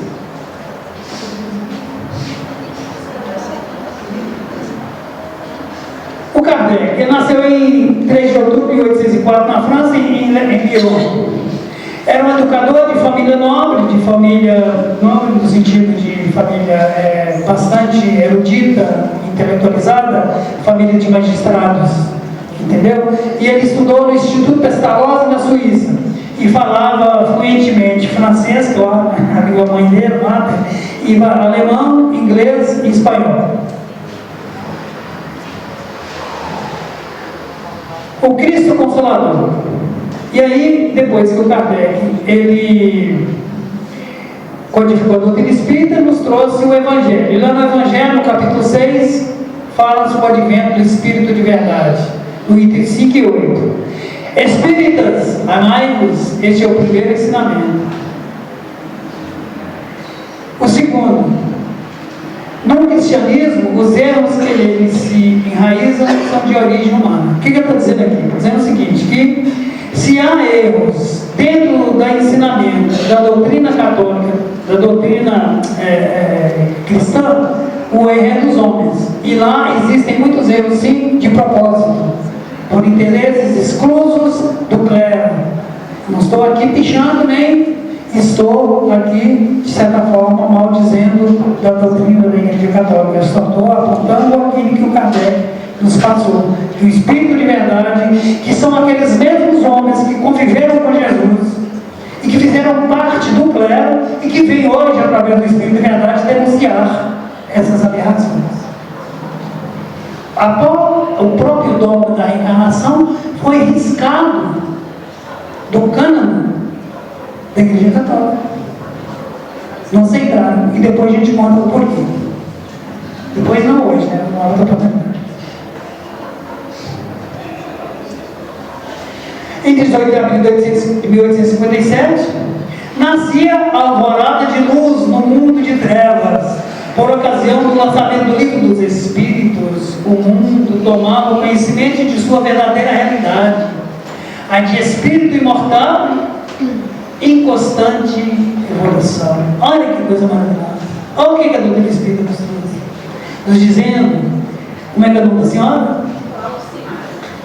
Speaker 3: O Kardec, ele nasceu em 3 de outubro de 1804 na França, em Lyon. Era um educador de família nobre no sentido de família bastante erudita, intelectualizada, família de magistrados, entendeu? E ele estudou no Instituto Pestalozzi, na Suíça, e falava fluentemente francês, claro, a língua mãe dele, e alemão, inglês e espanhol. O Cristo Consolador. E aí, depois que o Kardec, ele codificou a doutrina espírita, nos trouxe o Evangelho. E lá no Evangelho, no capítulo 6, fala sobre o advento do Espírito de verdade, no item 5 e 8. Espíritas, amai-vos, este é o primeiro ensinamento. O segundo, no cristianismo, os erros que eles se enraizam são de origem humana. O que ele está dizendo aqui? Está dizendo o seguinte, que se há erros dentro do ensinamento da doutrina católica, da doutrina cristã, o erro é dos homens. E lá existem muitos erros, sim, de propósito, por interesses exclusos do clero. Não estou aqui pichando, nem estou aqui, de certa forma, maldizendo da doutrina da Igreja Católica. Eu só estou apontando aquilo que o Kardec nos passou, que o Espírito de verdade, que são aqueles mesmos homens que conviveram com Jesus e que fizeram parte do clero e que vêm hoje, através do Espírito de verdade, denunciar essas aberrações. O próprio dogma da reencarnação foi riscado do cânone da Igreja Católica. Não aceitaram. E depois a gente conta o porquê. Depois não hoje, né? Uma outra oportunidade. Em 18 de abril de 1857, nascia a alvorada de luz no mundo de trevas. Por ocasião do lançamento do Livro dos Espíritos, o mundo tomava conhecimento de sua verdadeira realidade, a de espírito imortal em constante evolução. Olha que coisa maravilhosa. Olha o que a doutrina espírita nos trouxe. Nos dizendo, como é que é o nome da senhora?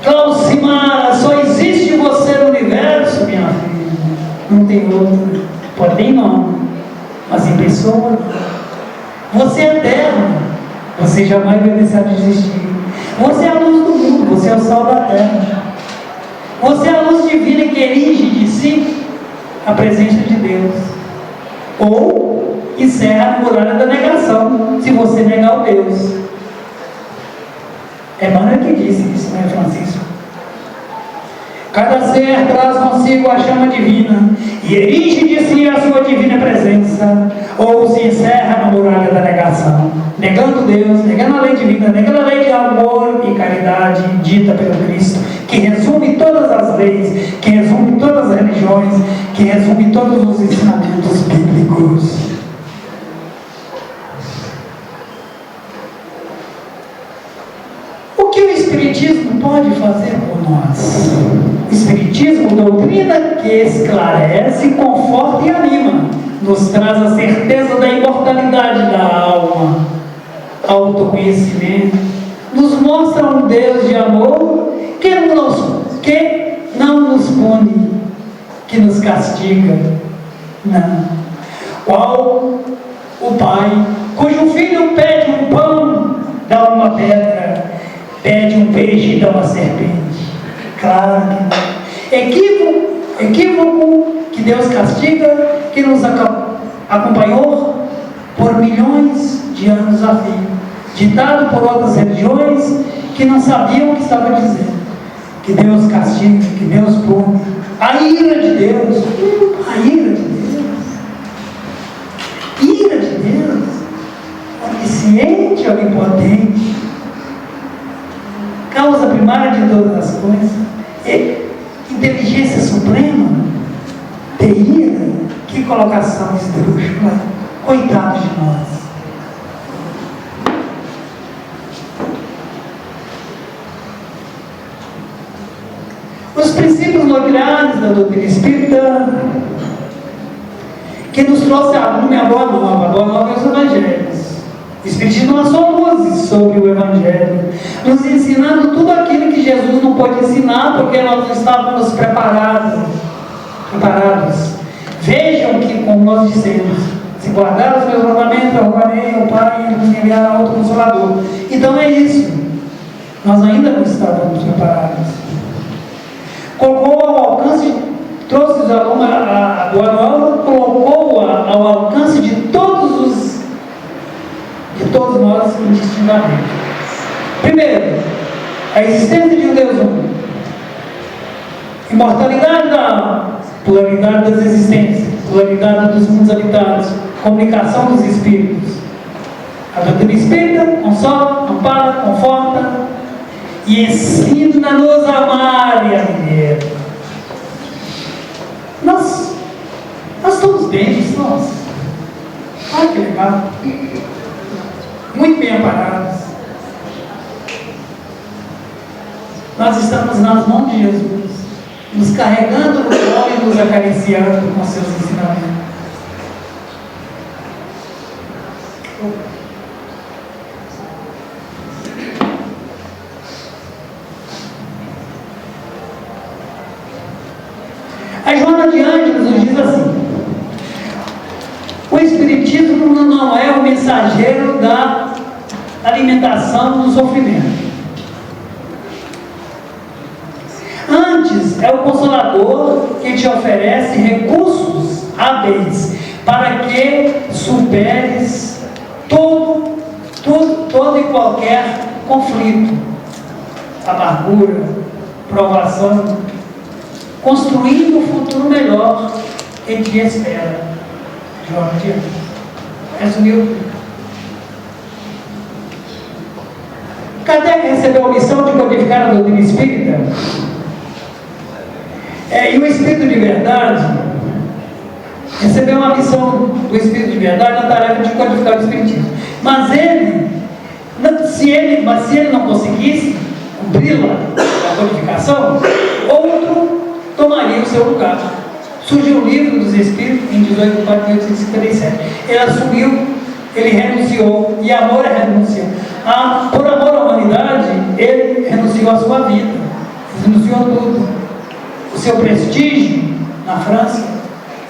Speaker 3: Claucimara, só existe você no universo, minha filha. Não tem outro. Pode ter em nome, mas em pessoa. Você é eterno. Você jamais vai deixar de existir. Você é a luz do mundo. Você é o sal da terra. Você é a luz divina que erige de si a presença de Deus. Ou encerra a muralha da negação, se você negar o Deus. Emmanuel que disse isso, né, Francisco? Cada ser traz consigo a chama divina e erige de si a sua divina presença, ou se encerra na muralha da negação, negando Deus, negando a lei divina, negando a lei de amor e caridade dita pelo Cristo, que resume todas as leis, que resume todas as religiões, que resume todos os ensinamentos bíblicos. O que o Espiritismo pode fazer por nós? O Espiritismo, doutrina que esclarece, conforta e anima, nos traz a certeza da imortalidade da alma, autoconhecimento, nos mostra um Deus de amor que não nos pune, que nos castiga, não. Qual o Pai, cujo filho pede um pão, dá uma pedra, pede um peixe e dá uma serpente. Claro que não. Equívoco que Deus castiga, que nos acompanhou por milhões de anos a fio, ditado por outras religiões que não sabiam o que estava dizendo. Que Deus castiga, que Deus pune. A ira de Deus, a ira de Deus, ira de Deus, onisciente, onipotente, causa primária de todas as coisas, inteligência suprema, ira, que colocação esdrúxula, coitado de nós. Os princípios nobiliares da doutrina espírita, que nos trouxe a lume a boa nova é os evangelhos. O Espiritismo lançou luzes sobre o Evangelho, nos ensinando tudo aquilo que Jesus não pôde ensinar, porque nós não estávamos preparados. Vejam que, como nós dissemos, se guardar os meus mandamentos, eu rogarei ao Pai e nos enviará outro Consolador. Então é isso. Nós ainda não estávamos preparados. Colocou ao alcance, trouxe os alunos a boa nova, colocou-a ao alcance de todos nós indistintamente. Primeiro, a existência de um Deus único, imortalidade da alma, pluralidade das existências, pluralidade dos mundos habitados, comunicação dos espíritos. A doutrina espírita consola, ampara, conforta e ensina-nos a amar e a viver. Nós estamos bem, nós. Olha que legal. Muito bem amparados. Nós estamos nas mãos de Jesus, nos carregando no colo e nos acariciando com seus ensinamentos. A Joana de Ângeles nos diz assim: o Espiritismo não é o mensageiro da alimentação do sofrimento. Antes, é o Consolador que te oferece recursos hábeis para que superes todo e qualquer conflito, amargura, provação, construindo um futuro melhor que te espera. Joana de Ângeles resumiu. Kardec recebeu a missão de codificar a doutrina espírita, e o Espírito de Verdade recebeu uma missão do Espírito de Verdade na tarefa de codificar o Espiritismo. Mas se ele não conseguisse cumpri-la, a codificação, outro tomaria o seu lugar. Surgiu o Livro dos Espíritos em 18 de 1857. Ele assumiu, ele renunciou, e amor é renúncia. Por amor à humanidade, ele renunciou à sua vida. denunciou tudo, o seu prestígio na França,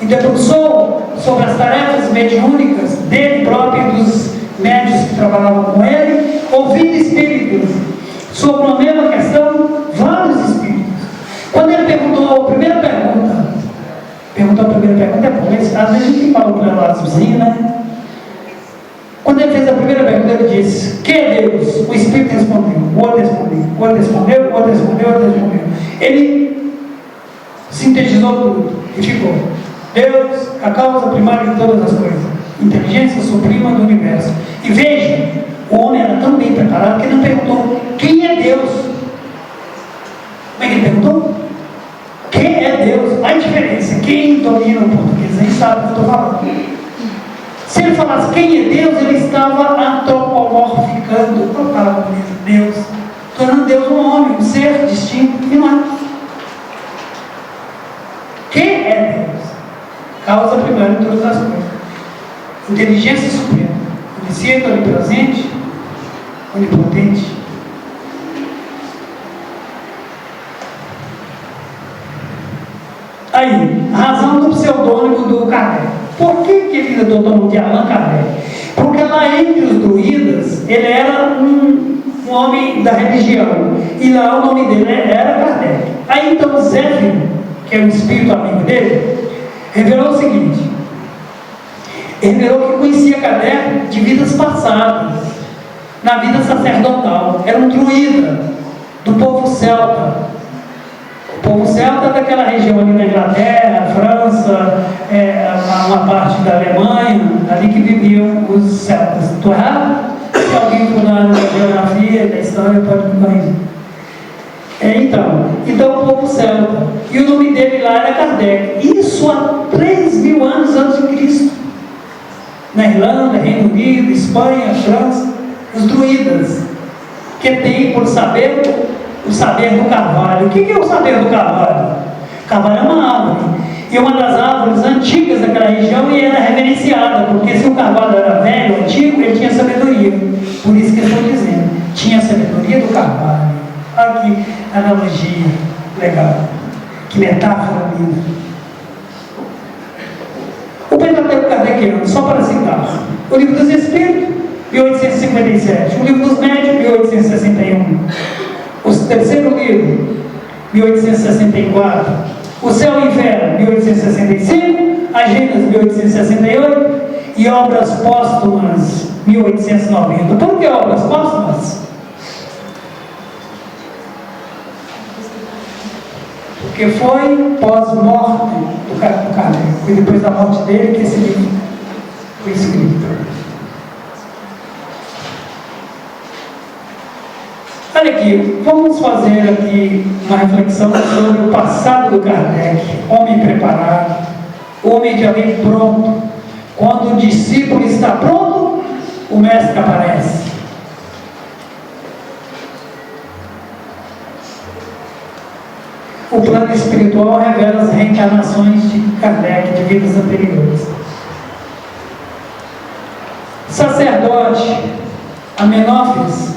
Speaker 3: e debruçou sobre as tarefas mediúnicas dele próprio e dos médios que trabalhavam com ele, ouvindo espíritos sobre uma mesma questão, vários espíritos. Quando ele perguntou a primeira pergunta é bom, às vezes a gente fala um preláciozinho, né? Quando ele fez a primeira pergunta, ele disse: que é Deus? O espírito respondeu, o outro respondeu, o outro respondeu, o outro respondeu, o outro respondeu. Ele sintetizou tudo e ficou: Deus, a causa primária de todas as coisas, inteligência suprema do universo. E veja, o homem era tão bem preparado que ele não perguntou quem é Deus. Como é que ele perguntou? Quem é Deus? A diferença, quem domina o português aí sabe o que eu estou falando. Se ele falasse quem é Deus, ele estava antropomorficando a palavra de Deus, tornando Deus um homem, um ser distinto, e não é. Quem é Deus? Causa primária de todas as coisas. Inteligência suprema, onisciente, onipresente, onipotente. Aí, a razão do pseudônimo do Kardec. Por que ele adotou o nome de Allan Kardec? Porque lá entre os druidas, ele era um homem da religião, e lá o nome dele era Kardec. Aí então Zéfiro, que é o espírito amigo dele, revelou o seguinte: revelou que conhecia Kardec de vidas passadas, na vida sacerdotal. Era um druida do povo celta. O povo celta é daquela região ali da Inglaterra, França, uma parte da Alemanha, ali que viviam os celtas. Estou errado? Se alguém for na geografia, da história, pode me corrigir. Então o povo celta. E o nome dele lá era Kardec. Isso há 3.000 anos antes de Cristo. Na Irlanda, Reino Unido, Espanha, França, os druidas, que tem por saber o saber do carvalho. O que é o saber do carvalho? O carvalho é uma árvore, e uma das árvores antigas daquela região, e era reverenciada, porque se o carvalho era velho, antigo, ele tinha sabedoria. Por isso que eu estou dizendo, tinha a sabedoria do carvalho. Olha que analogia legal, que metáfora linda. O Pentateuco Kardeciano, só para citar: o Livro dos Espíritos, 1857, o Livro dos Médiuns, 1861, o terceiro livro, 1864, o Céu e o Inferno, 1865, Agendas, 1868, e Obras Póstumas, 1890. Por que obras póstumas? Porque foi pós-morte do Kardec, foi depois da morte dele que esse livro foi escrito. Olha aqui, vamos fazer aqui uma reflexão sobre o passado do Kardec, homem preparado, homem que vem pronto. Quando o discípulo está pronto, o mestre aparece. O plano espiritual revela as reencarnações de Kardec de vidas anteriores. Sacerdote Amenófis,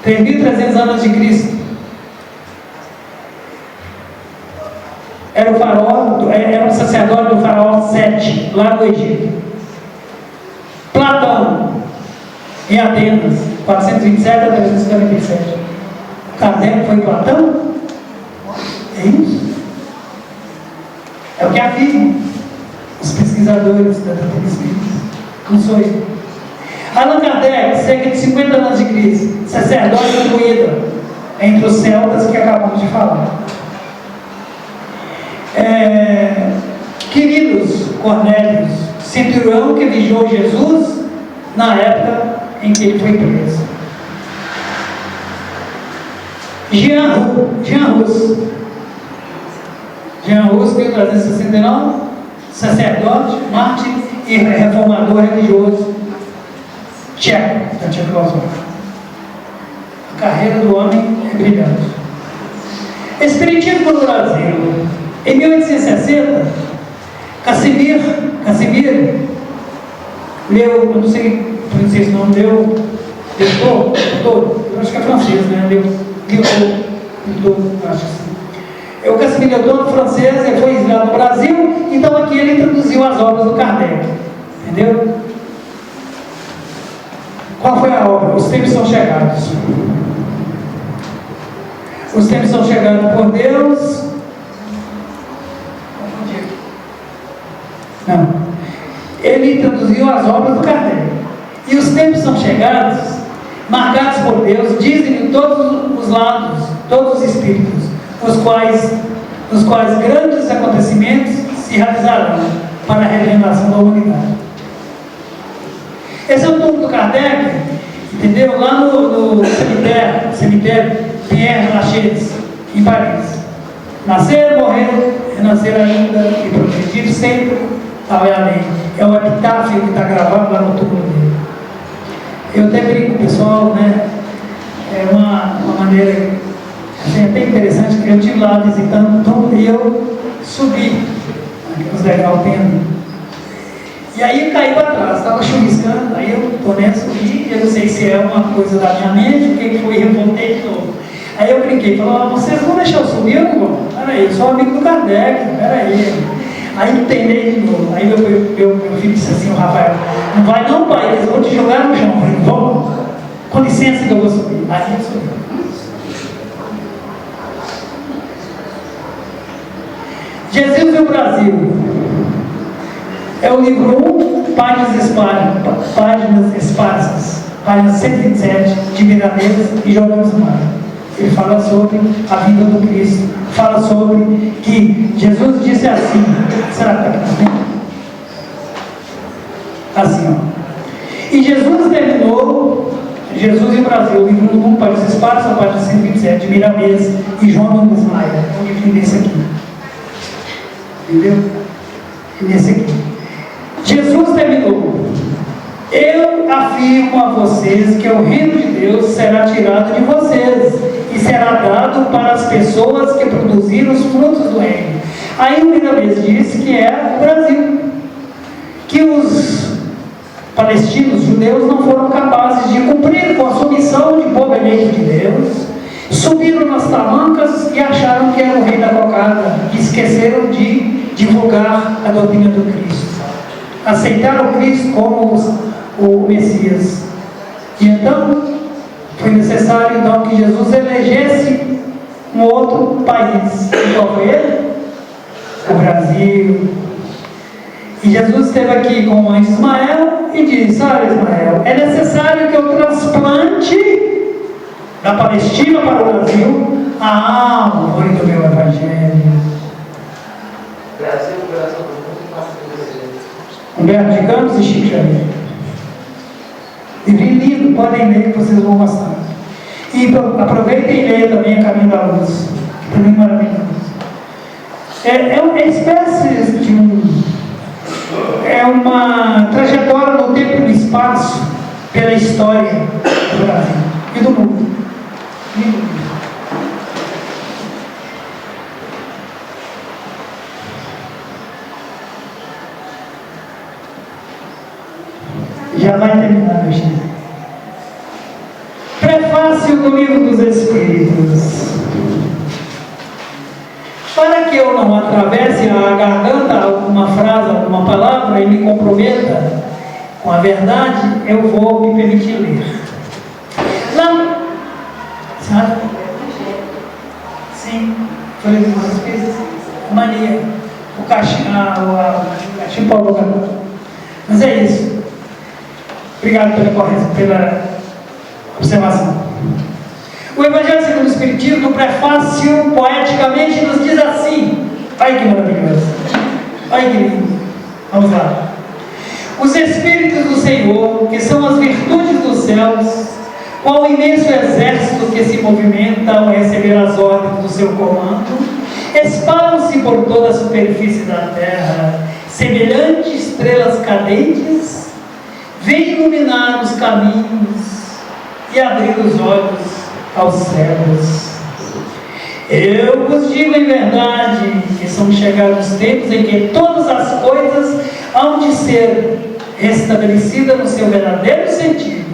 Speaker 3: 3.300 anos de Cristo. Era o sacerdote do faraó Sete, lá no Egito. Platão, em Atenas, 427 a 347. Kardec foi Platão? É isso? É o que afirmam os pesquisadores da doutrina espírita. Não sou eu. Allan Kardec, cerca de 50 anos de Cristo, sacerdote druida, entre os celtas que acabamos de falar. Queridos Cornélios, centurião que vigiou Jesus na época em que ele foi preso. Jean Hus, 1369, sacerdote, mártir e reformador religioso tcheco, da Tchecoslováquia. A carreira do homem é brilhante. Espiritismo no Brasil. Em 1860, Casimir leu, eu não sei pronunciar esse nome, eu acho que é francês, né? Acho que sim. O Casimiro Ottoni, francês, ele foi exilado no Brasil, então aqui ele introduziu as obras do Kardec. Entendeu? Qual foi a obra? Os tempos são chegados. Os tempos são chegados por Deus. Não. Ele introduziu as obras do Kardec. E os tempos são chegados, marcados por Deus, dizem de todos os lados, todos os espíritos, os quais grandes acontecimentos se realizarão para a regeneração da humanidade. Esse é o túmulo do Kardec, entendeu? Lá no cemitério Père Lachaise, em Paris. Nascer, morrer, renascer ainda e progredir sempre, tal é a lei. É o epitáfio que está gravado lá no túmulo dele. Eu até brinco, pessoal, né? É uma maneira assim, até interessante, que eu estive lá visitando e eu subi os degraus tendo. E aí eu caí para trás, estava chuviscando, aí eu subi, eu não sei se é uma coisa da minha mente, o que foi, eu voltei de novo. Aí eu brinquei, falei, vocês vão deixar eu subir ou não vão? Peraí, eu sou amigo do Kardec, peraí. Aí tentei de novo, aí meu filho disse assim, o Rafael, não vai não, pai, eles vão te jogar no chão. Eu falei, vamos, com licença que eu vou subir. Aí eu subi. Jesus e o Brasil. É o livro 1, páginas esparsas, páginas 127, de Miramês e Joganes Maia. Ele fala sobre a vida do Cristo, fala sobre que Jesus disse assim, será que está aqui? Assim, ó. E Jesus terminou, Jesus e o Brasil, livro 1, páginas esparsas, página 127, de Miramês e Joganes Maia. É um livro desse aqui. Entendeu? Nesse aqui. Jesus terminou. Eu afirmo a vocês que o reino de Deus será tirado de vocês e será dado para as pessoas que produziram os frutos do reino. Aí o Miramês disse que é o Brasil. Que os palestinos, judeus, não foram capazes de cumprir com a sua missão de povo eleito de Deus, subiram nas tamancas e acharam que era o rei da cocada e esqueceram de divulgar a doutrina do Cristo. Aceitaram o Cristo como o Messias. E então, foi necessário então que Jesus elegesse um outro país. E qual foi ele? O Brasil. E Jesus esteve aqui com o anjo Ismael e disse, olha Ismael, é necessário que eu transplante da Palestina para o Brasil a árvore do meu Evangelho. Humberto de Campos e Chico Xavier. Livro lindo, podem ler que vocês vão gostar. E aproveitem e leiam também A Caminho da Luz, que também é maravilhoso. É uma espécie de é uma trajetória no tempo e no espaço pela história do Brasil e do mundo. Já vai terminar, meu filho. Prefácio do Livro dos Espíritos. Para que eu não atravesse a garganta alguma frase, alguma palavra e me comprometa com a verdade, eu vou me permitir ler. Lá, sabe? Sim, falei com os Espíritos, mania, o cachimbo, mas é isso. Obrigado pela observação. O Evangelho segundo o Espiritismo, no prefácio, poeticamente, nos diz assim. Olha que maravilhoso. Olha que lindo. Vamos lá. Os Espíritos do Senhor, que são as virtudes dos céus, qual o imenso exército que se movimenta ao receber as ordens do seu comando, espalham-se por toda a superfície da terra, semelhantes estrelas cadentes, vem iluminar os caminhos e abrir os olhos aos cegos. Eu vos digo em verdade que são chegados tempos em que todas as coisas hão de ser restabelecidas no seu verdadeiro sentido,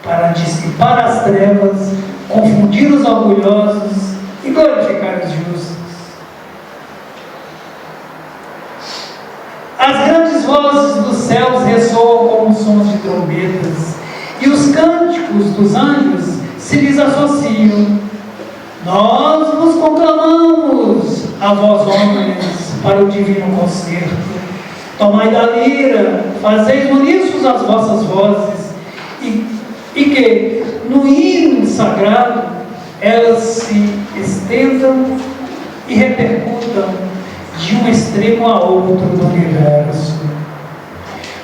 Speaker 3: para dissipar as trevas, confundir os orgulhosos glorificar os justos. As grandes vozes dos céus ressoam como sons de trombetas, e os cânticos dos anjos se lhes associam. Nós vos conclamamos, a vós homens, para o divino concerto. Tomai da lira, fazeis uníssonos as vossas vozes, e que, no hino sagrado, elas se estendam e repercutam de um extremo a outro do universo.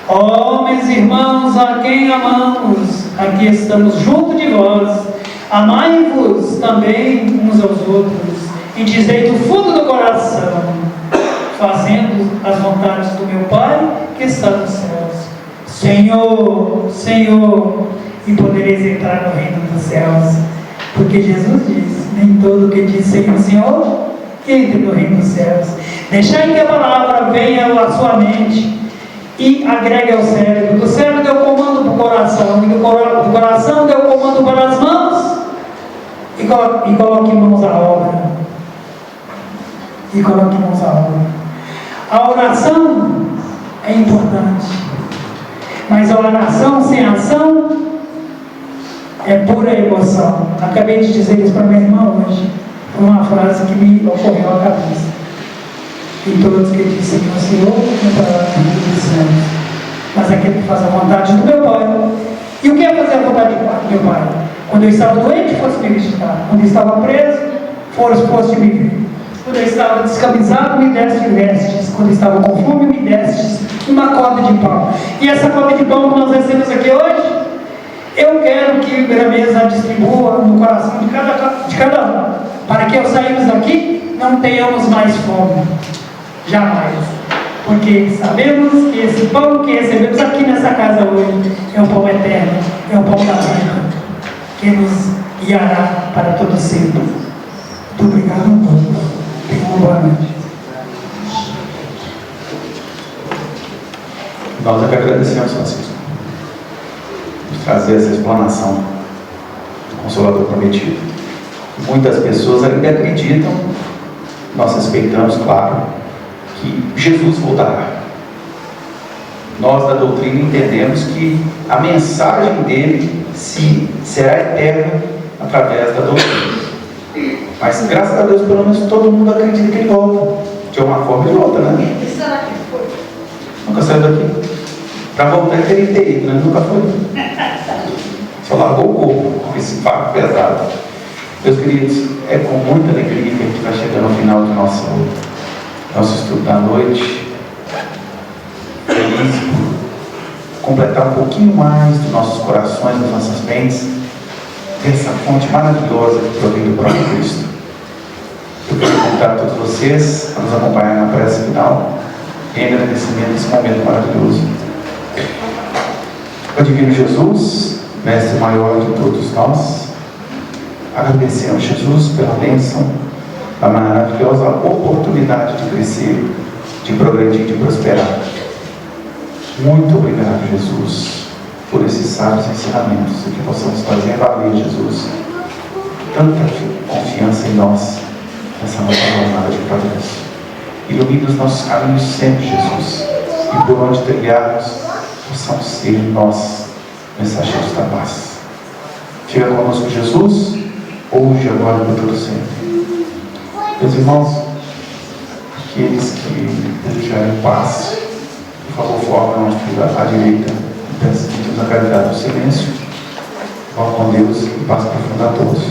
Speaker 3: Homens, irmãos, a quem amamos, aqui estamos junto de vós. Amai-vos também uns aos outros, e dizei do fundo do coração, fazendo as vontades do meu Pai que está nos céus. Senhor, Senhor, e podereis entrar no reino dos céus, porque Jesus diz: nem todo que diz Senhor, Senhor, entre no reino dos céus. Deixai que a palavra venha à sua mente e agregue ao cérebro. Do cérebro deu comando para o coração, e do coração deu comando para as mãos, e coloque mãos à obra. E coloque mãos à obra. A oração é importante, mas a oração sem ação é pura emoção. Acabei de dizer isso para minha irmã hoje. Foi uma frase que me ocorreu à cabeça. E todos que dizem Senhor, Senhor, entrará no reino dos céus. Mas aquele que faz a vontade do meu Pai. E o que é fazer a vontade do meu Pai? Quando eu estava doente, fosse me visitar. Quando eu estava preso, fosse me ver. Quando eu estava descamisado, me deste vestes. Quando eu estava com fome, me destes uma corda de pão. E essa corda de pão que nós recebemos aqui hoje, eu quero que a mesa distribua no coração de cada um, para que ao sairmos daqui não tenhamos mais fome. Jamais. Porque sabemos que esse pão que recebemos aqui nessa casa hoje é o pão eterno, é o pão da vida, que nos guiará para todo sempre. Muito obrigado a todos. Tenham uma boa noite.
Speaker 1: Nós é que agradecemos, Francisco, por trazer essa explanação do Consolador Prometido. Muitas pessoas ainda acreditam, nós respeitamos, claro, que Jesus voltará. Nós da doutrina entendemos que a mensagem dele será eterna através da doutrina. Mas graças a Deus, pelo menos todo mundo acredita que ele volta. De uma forma ou de outra, né? Nunca saiu daqui. Para voltar ele teria que ter ido, né? Nunca foi. Só largou o corpo com esse fardo pesado. Meus queridos, é com muita alegria que a gente vai chegando ao final do nosso estudo da noite. Feliz por completar um pouquinho mais dos nossos corações, das nossas mentes, dessa fonte maravilhosa que provém do próprio Cristo. Eu quero convidar a todos vocês a nos acompanhar na prece final, em agradecimento desse momento maravilhoso. O Divino Jesus, Mestre maior de todos nós, agradecemos, Jesus, pela bênção, a maravilhosa oportunidade de crescer, de progredir, de prosperar. Muito obrigado, Jesus, por esses sábios ensinamentos, e que possamos fazer valer, Jesus, tanta confiança em nós, nessa nossa jornada de progresso. Ilumina os nossos caminhos sempre, Jesus, e por onde trilharmos, possamos ser nós, mensageiros da paz. Fica conosco, Jesus, hoje, agora e por todo sempre. Meus irmãos, aqueles que desejarem paz, por favor, formem à direita, pedimos a caridade do silêncio. Vão com Deus e paz profunda a todos.